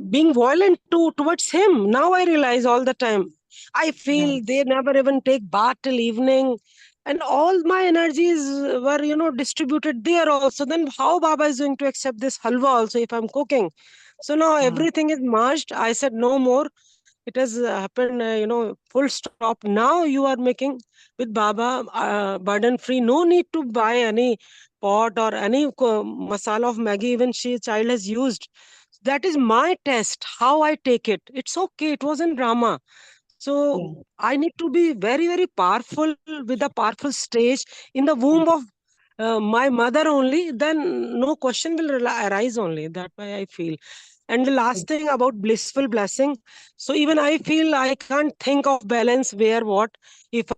being violent towards him. Now I realize all the time. I Yeah. feel they never even take bath till evening. And all my energies were, distributed there also. Then how Baba is going to accept this halwa also if I'm cooking? So now Wow. everything is merged. I said no more. It has happened, full stop. Now you are making with Baba burden free. No need to buy any pot or any masala of Maggie even she child has used. That is my test, how I take it. It's okay, it wasn't drama. So Yeah. I need to be very, very powerful with a powerful stage in the womb of my mother only, then no question will arise only. That way I feel. And the last thing about blissful blessing. So even I feel I can't think of balance where what. If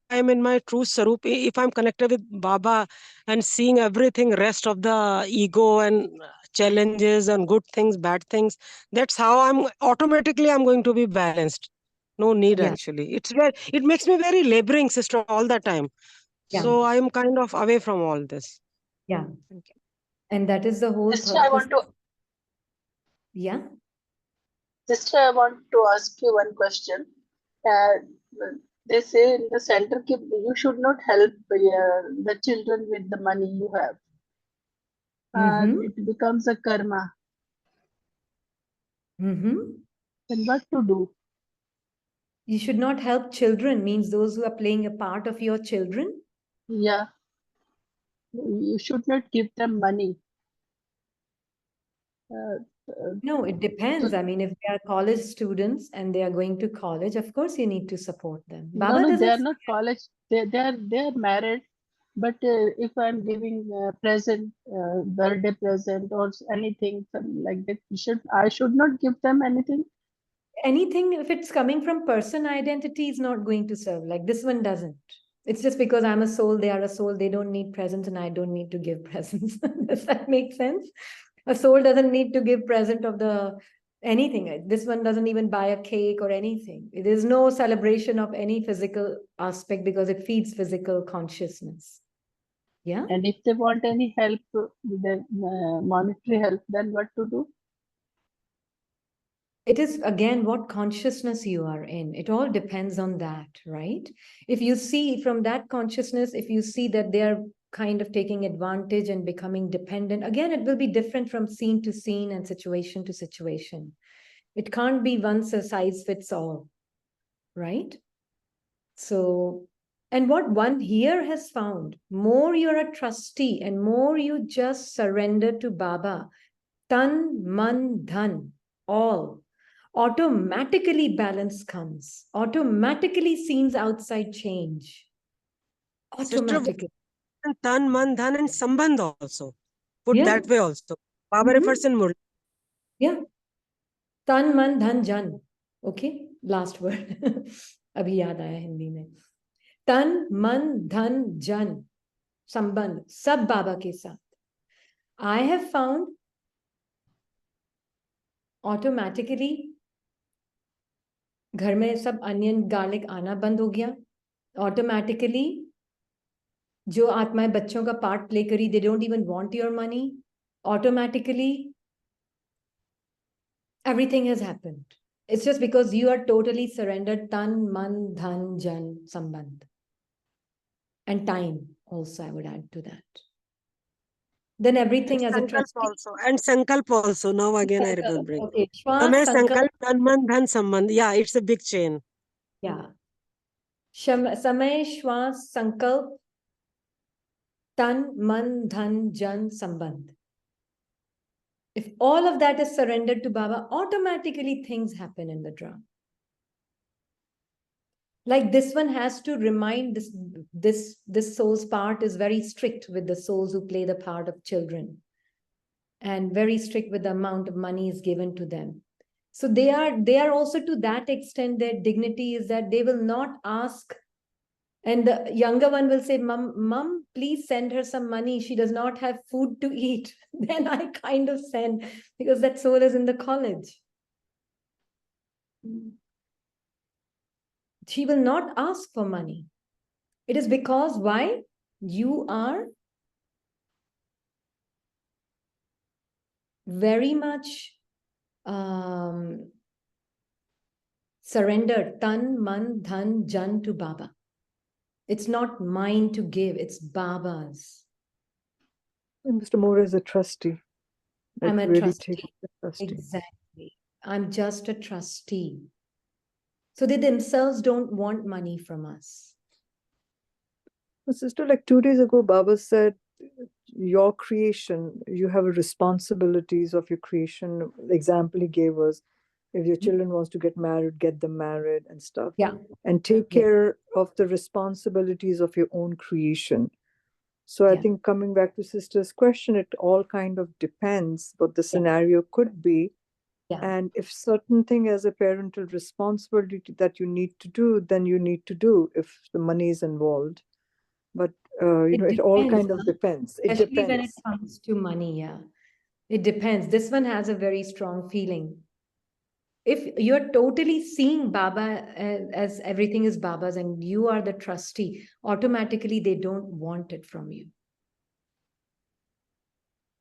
I am in my true sarup, if I'm connected with Baba and seeing everything, rest of the ego and challenges and good things, bad things, that's how I'm going to be balanced. No need Yeah. actually. It makes me very laboring, sister, all the time. Yeah. So I'm kind of away from all this. Yeah. Thank you. And that is the whole Sister, I purpose. want to Yeah. Sister, I want to ask you one question. Uh, they say in the center, you should not help the children with the money you have. Mm-hmm. It becomes a karma. Mm-hmm. Then what to do? You should not help children, means those who are playing a part of your children. Yeah, you should not give them money. Uh, No, it depends. I mean, if they are college students and they are going to college, of course you need to support them. Baba no, they doesn't. are not college. They are married. But if I'm giving present, birthday present or anything something like that, I should not give them anything. Anything, if it's coming from person identity, is not going to serve. Like this one doesn't. It's just because I'm a soul, they are a soul, they don't need presents and I don't need to give presents. Does that make sense? A soul doesn't need to give present of the anything. This one doesn't even buy a cake or anything. It is no celebration of any physical aspect because it feeds physical consciousness. Yeah. And if they want any help, the monetary help, then what to do? It is again what consciousness you are in. It all depends on that, right? If you see from that consciousness, if you see that they are kind of taking advantage and becoming dependent, again, it will be different from scene to scene and situation to situation. It can't be one size fits all, right? So, and what one here has found, more you're a trustee and more you just surrender to Baba, tan, man, dhan, all, automatically balance comes, automatically scenes outside change, Sister, automatically. tan, man, dhan, and sambandh also. Put Yeah. that way also. Baba refers Mm-hmm. in Murli. Yeah. Tan, man, dhan, jan. Okay. Last word. अभी याद आया हिंदी में. तन मन धन जन संबंध सब बाबा के साथ. I have found automatically घर में सब अनियन गार्लिक आना बंद हो गया. Automatically जो आत्माएं बच्चों का पार्ट प्ले करी, they don't even want your money. Automatically everything has happened. It's just because you are totally surrendered tan, man, dhan, jan, sambandh. And time also, I would add to that. Then everything as a Sankalp trustee. also. And Sankalp also. Now again I remembering. Okay, Shwas, Tame Sankalp. Sankalp, tan, man, dhan, sambandh. Yeah, it's a big chain. Yeah. Samay, Shwas, Sankalp, Tan, Man, Dhan, Jan, Sambandh. If all of that is surrendered to Baba, automatically things happen in the drum. Like this one has to remind this soul's part is very strict with the souls who play the part of children, and very strict with the amount of money is given to them. So they are also, to that extent, their dignity is that they will not ask. And the younger one will say, Mom, please send her some money. She does not have food to eat. Then I kind of send, because that soul is in the college. She will not ask for money. It is because why? You are very much surrendered, tan, man, dhan, jan to Baba. It's not mine to give, it's Baba's. And Mr. Moore is a trustee. I'm Like a really trustee. take the trustee. Exactly. I'm just a trustee. So they themselves don't want money from us. But sister, like 2 days ago, Baba said, your creation, you have a responsibilities of your creation. The example he gave us, if your children wants to get married, get them married and stuff. Yeah. And take Yeah. care of the responsibilities of your own creation. So I Yeah. think coming back to sister's question, it all kind of depends what the scenario could be. Yeah. And if certain thing as a parental responsibility that you need to do, then you need to do if the money is involved. But it all depends, kind of depends. It especially when it depends. comes to money. Yeah, it depends. This one has a very strong feeling. If you're totally seeing Baba as everything is Baba's and you are the trustee, automatically they don't want it from you.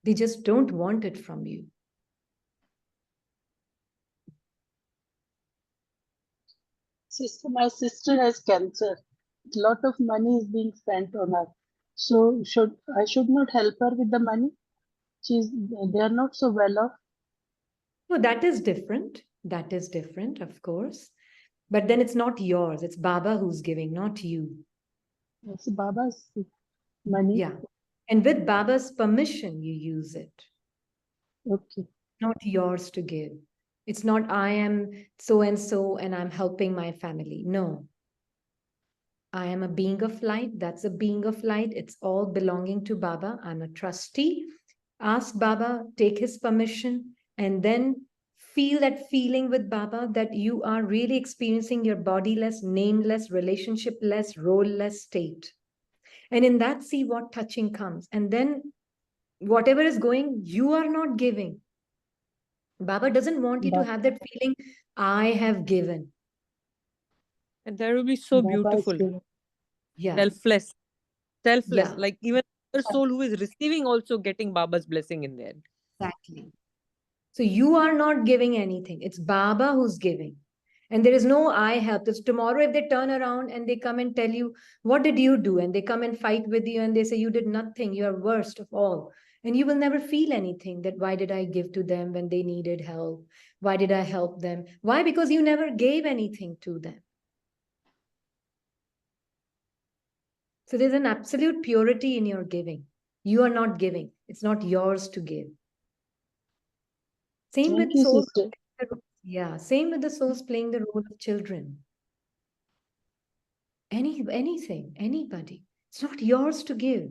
They just don't want it from you. Sister, my sister has cancer. A lot of money is being spent on her. So I should not help her with the money? They are not so well off. No, that is different. That is different, of course. But then it's not yours. It's Baba who's giving, not you. It's Baba's money. Yeah. And with Baba's permission, you use it. Okay. Not yours to give. It's not, I am so and I'm helping my family. No. I am a being of light. That's a being of light. It's all belonging to Baba. I'm a trustee. Ask Baba, take his permission, and then feel that feeling with Baba that you are really experiencing your bodiless, nameless, relationshipless, role-less state. And in that, see what touching comes. And then whatever is going, you are not giving. Baba doesn't want you to have that feeling, I have given. And that will be so Baba is beautiful. giving. Yeah. Selfless. Yeah. Like even the soul who is receiving also getting Baba's blessing in there. Exactly. So you are not giving anything. It's Baba who's giving. And there is no I help. Because tomorrow, if they turn around and they come and tell you, what did you do? And they come and fight with you and they say, you did nothing. You are worst of all. And you will never feel anything that why did I give to them when they needed help? Why did I help them? Why? Because you never gave anything to them. So there's an absolute purity in your giving. You are not giving. It's not yours to give. Same Thank with you, souls. sister. Yeah, same with the souls playing the role of children. Anything, anybody. It's not yours to give.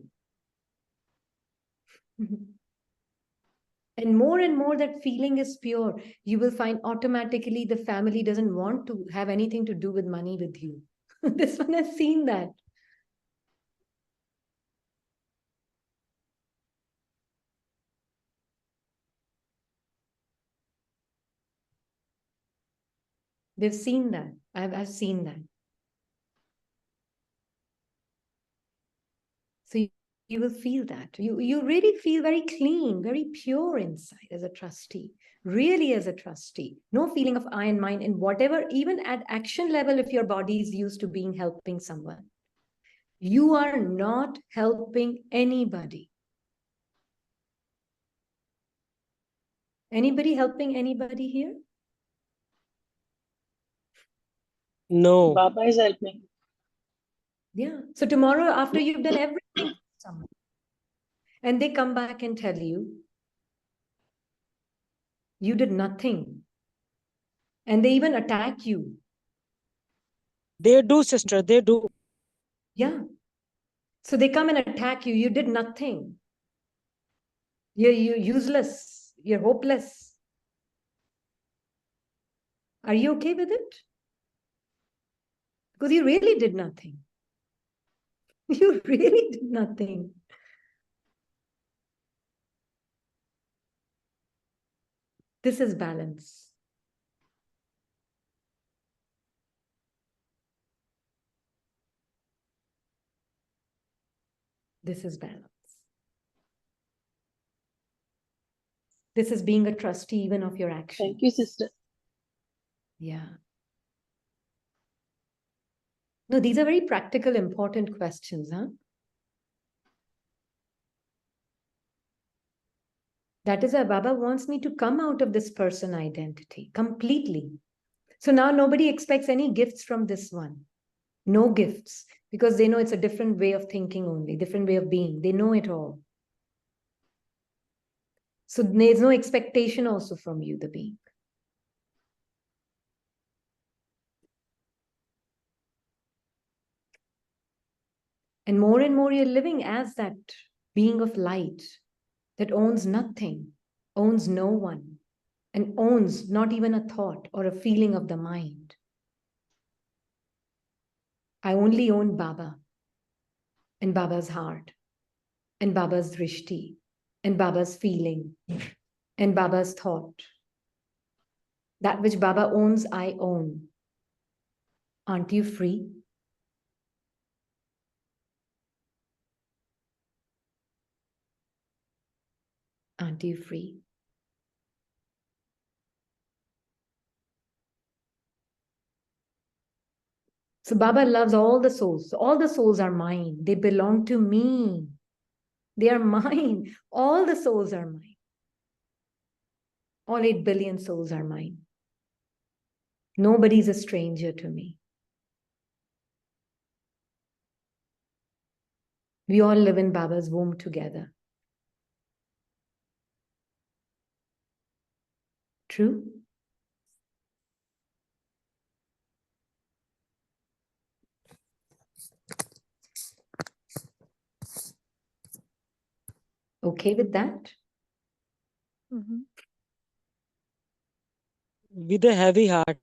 And more that feeling is pure, you will find automatically the family doesn't want to have anything to do with money with you. This one has seen that. They've seen that. I've seen that. So you will feel that. You really feel very clean, very pure inside as a trustee. Really as a trustee. No feeling of I and mine in whatever, even at action level, if your body is used to being helping someone. You are not helping anybody. Anybody helping anybody here? No. Baba is helping. Yeah. So tomorrow, after you've done everything for someone, and they come back and tell you, you did nothing, and they even attack you. They do, sister. They do. Yeah. So they come and attack you. You did nothing. You're useless. You're hopeless. Are you okay with it? Because you really did nothing. You really did nothing. This is balance. This is balance. This is being a trustee even of your actions. Thank you, sister. Yeah. No, these are very practical, important questions, huh? That is why Baba wants me to come out of this person identity completely. So now nobody expects any gifts from this one. No gifts, because they know it's a different way of thinking only, different way of being. They know it all. So there's no expectation also from you, the being. And more you're living as that being of light that owns nothing, owns no one, and owns not even a thought or a feeling of the mind. I only own Baba and Baba's heart and Baba's drishti and Baba's feeling and Baba's thought. That which Baba owns, I own. Aren't you free? Aren't you free? So Baba loves all the souls. All the souls are mine. They belong to me. They are mine. All the souls are mine. All 8 billion souls are mine. Nobody's a stranger to me. We all live in Baba's womb together. True? Okay with that? Mm-hmm. With a heavy heart.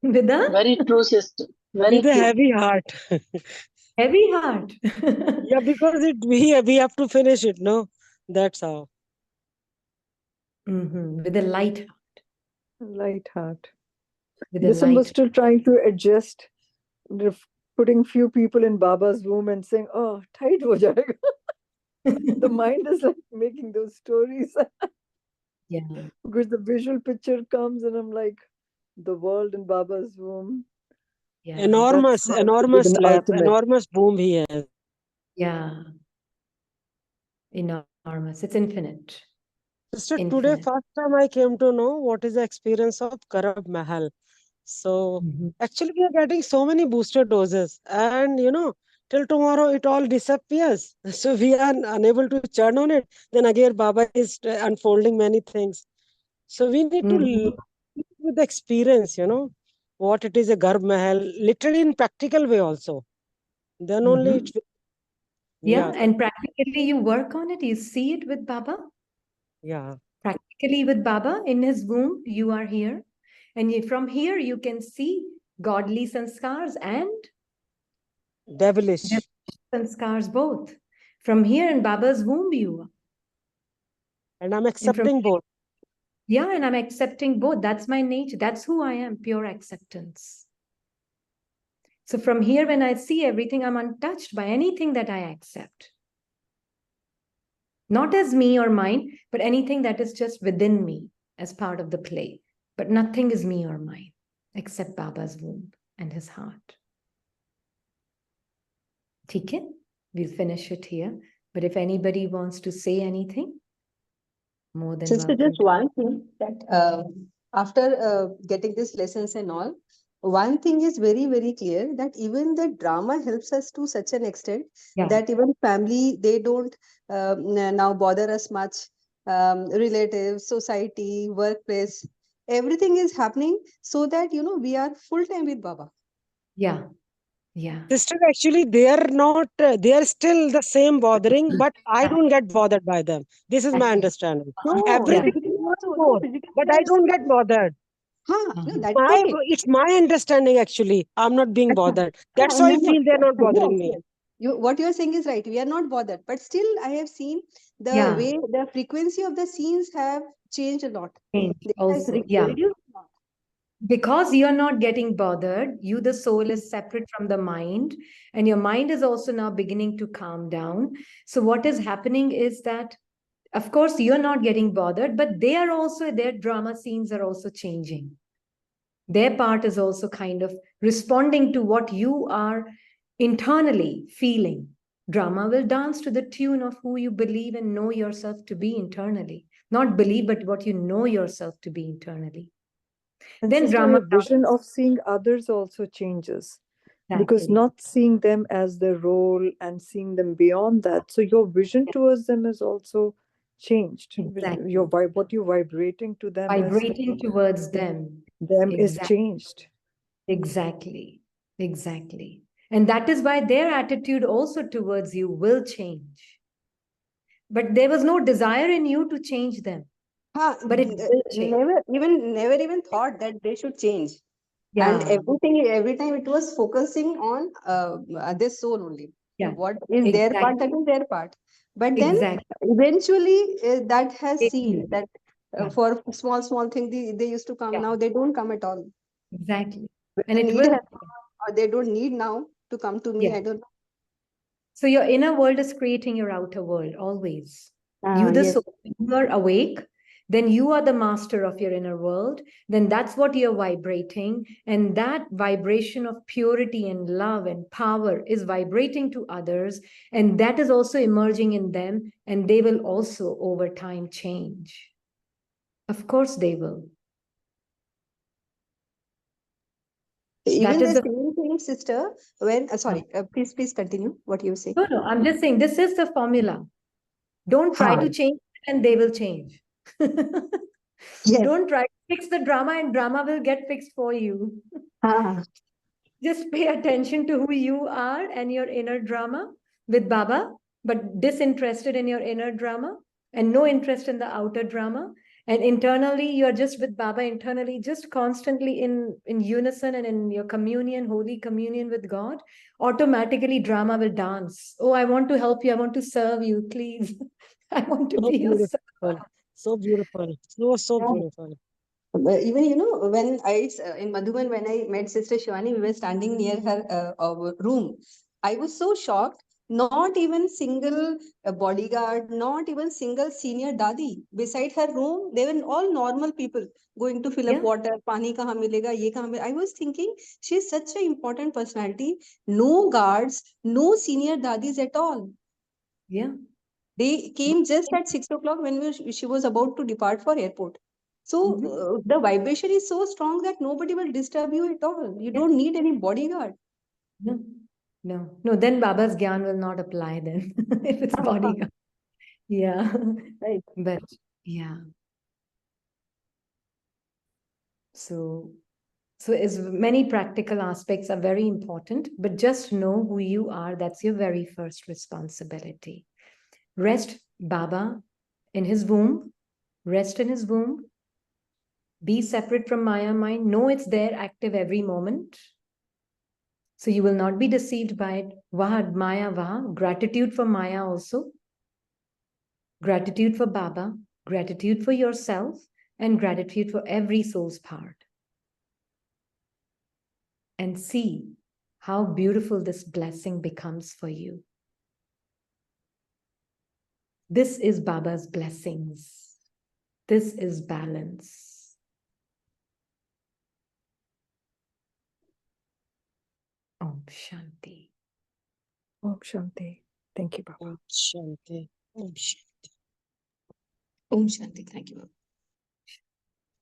With a Very true, sister. Very With a true. heavy heart. heavy heart. Yeah, because we have to finish it, no? That's how. With a light heart. Light heart. With a Listen, was light. still trying to adjust, putting few people in Baba's womb and saying, "Oh, tight ho jayega." The mind is like making those stories Yeah. because the visual picture comes, and I'm like, the world in Baba's womb. Yeah. Enormous, That's how it is enormous an lap, ultimate. enormous boom he has. Yeah. Enormous. It's infinite. Sister, today Infinite. first time I came to know what is the experience of Karab Mahal. So actually we are getting so many booster doses, and till tomorrow it all disappears. So we are unable to churn on it. Then again Baba is unfolding many things. So we need to live with the experience, what it is a Garb Mahal, literally in practical way also. Then only it will, Yeah. yeah, And practically you work on it. You see it with Baba. yeah, Practically with Baba in his womb, you are here. And from here, you can see godly sanskars and devilish. sanskars both. From here in Baba's womb, you are. And I'm And from accepting both. yeah, and I'm accepting both. That's my nature. That's who I am, pure acceptance. So from here, when I see everything, I'm untouched by anything that I accept. Not as me or mine, but anything that is just within me as part of the play. But nothing is me or mine except Baba's womb and his heart. Okay, we'll finish it here. But if anybody wants to say anything, more than Sister, welcome. just one thing that after getting these lessons and all, one thing is very, very clear, that even the drama helps us to such an extent Yeah. that even family, they don't now bother us much. Relatives, society, workplace, everything is happening so that, we are full time with Baba. Yeah. Yeah. Sister, actually, they are not, they are still the same bothering, but I don't get bothered by them. This is my Okay. understanding. No, Yeah. Everything physically goes also, no, forth, physically but I also. don't get bothered. No, Uh-huh. that is My, okay. it's my understanding, actually. I'm not being Acha. bothered. That's why I No, no, feel they're not bothering yes, me. yes. What you are saying is right. We are not bothered, but still, I have seen the Yeah. way the frequency of the scenes have changed a lot. Change It has also. Yeah. reduced a lot. Because you're not getting bothered, you, the soul, is separate from the mind, and your mind is also now beginning to calm down. So, what is happening is that, of course, you're not getting bothered, but they are also, their drama scenes are also changing. Their part is also kind of responding to what you are internally feeling. Drama will dance to the tune of who you believe and know yourself to be internally. Not believe, but what you know yourself to be internally. And Then sister, drama your vision of seeing others also changes, because exactly. not seeing them as their role and seeing them beyond that. So your vision towards them is also changed. Exactly. Your what you're vibrating to Vibrating towards them. them is Exactly. changed. Exactly. Exactly. And that is why their attitude also towards you will change. But there was no desire in you to change them. But it will change. Never even thought that they should change. And Yeah. every time it was focusing on this soul only. Yeah. What is their Exactly. part, that is their part. But then Exactly. eventually that has seen Exactly. that Yeah. for small thing, they used to come. Yeah. Now they don't come at all. Exactly. When And they it need will help, happen. or they don't need now to come to me. Yeah. I don't So your inner world is creating your outer world always. know. You, the Yes. soul, you are awake, then you are the master of your inner world. Then that's what you're vibrating. And that vibration of purity and love and power is vibrating to others. And that is also emerging in them. And they will also, over time, change. Of course, they will. Even That is the the. same thing, sister. When sorry, please continue what you say. No, I'm just saying this is the formula. Don't try Ha. to change and they will change. Yes. Don't try to fix the drama and drama will get fixed for you. Ha. Just pay attention to who you are and your inner drama with Baba, but disinterested in your inner drama and no interest in the outer drama. And internally, you're just with Baba internally, just constantly in unison and in your communion, holy communion with God. Automatically, drama will dance. Oh, I want to help you. I want to serve you. Please. I want to So be your servant. beautiful. So beautiful. So beautiful. Even when in Madhuban, when I met Sister Shivani, we were standing near her our room. I was so shocked. Not even single bodyguard, not even single senior dadi beside her room. They were all normal people going to fill up Yeah, water. Pani kahan milega? Ye kahan milega? I was thinking she's such an important personality. No guards, no senior dadis at all. yeah. They came just at 6 o'clock when she was about to depart for airport. So Mhm. the vibration is so strong that nobody will disturb you at all. You Yeah. don't need any bodyguard. No, no. Then Baba's Gyan will not apply then if it's bodyguard. Yeah. Right. But yeah. So as many practical aspects are very important, but just know who you are. That's your very first responsibility. Rest Baba in his womb. Rest in his womb. Be separate from Maya mind. Know it's there, active every moment. So you will not be deceived by it. Vah Maya Vah. Gratitude for Maya also. Gratitude for Baba. Gratitude for yourself. And gratitude for every soul's part. And see how beautiful this blessing becomes for you. This is Baba's blessings. This is balance. Om Shanti. Om Shanti. Thank you, Baba. Om Shanti. Om Shanti. Om Shanti. Thank you.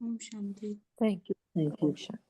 Om Shanti. Thank you. Om Shanti.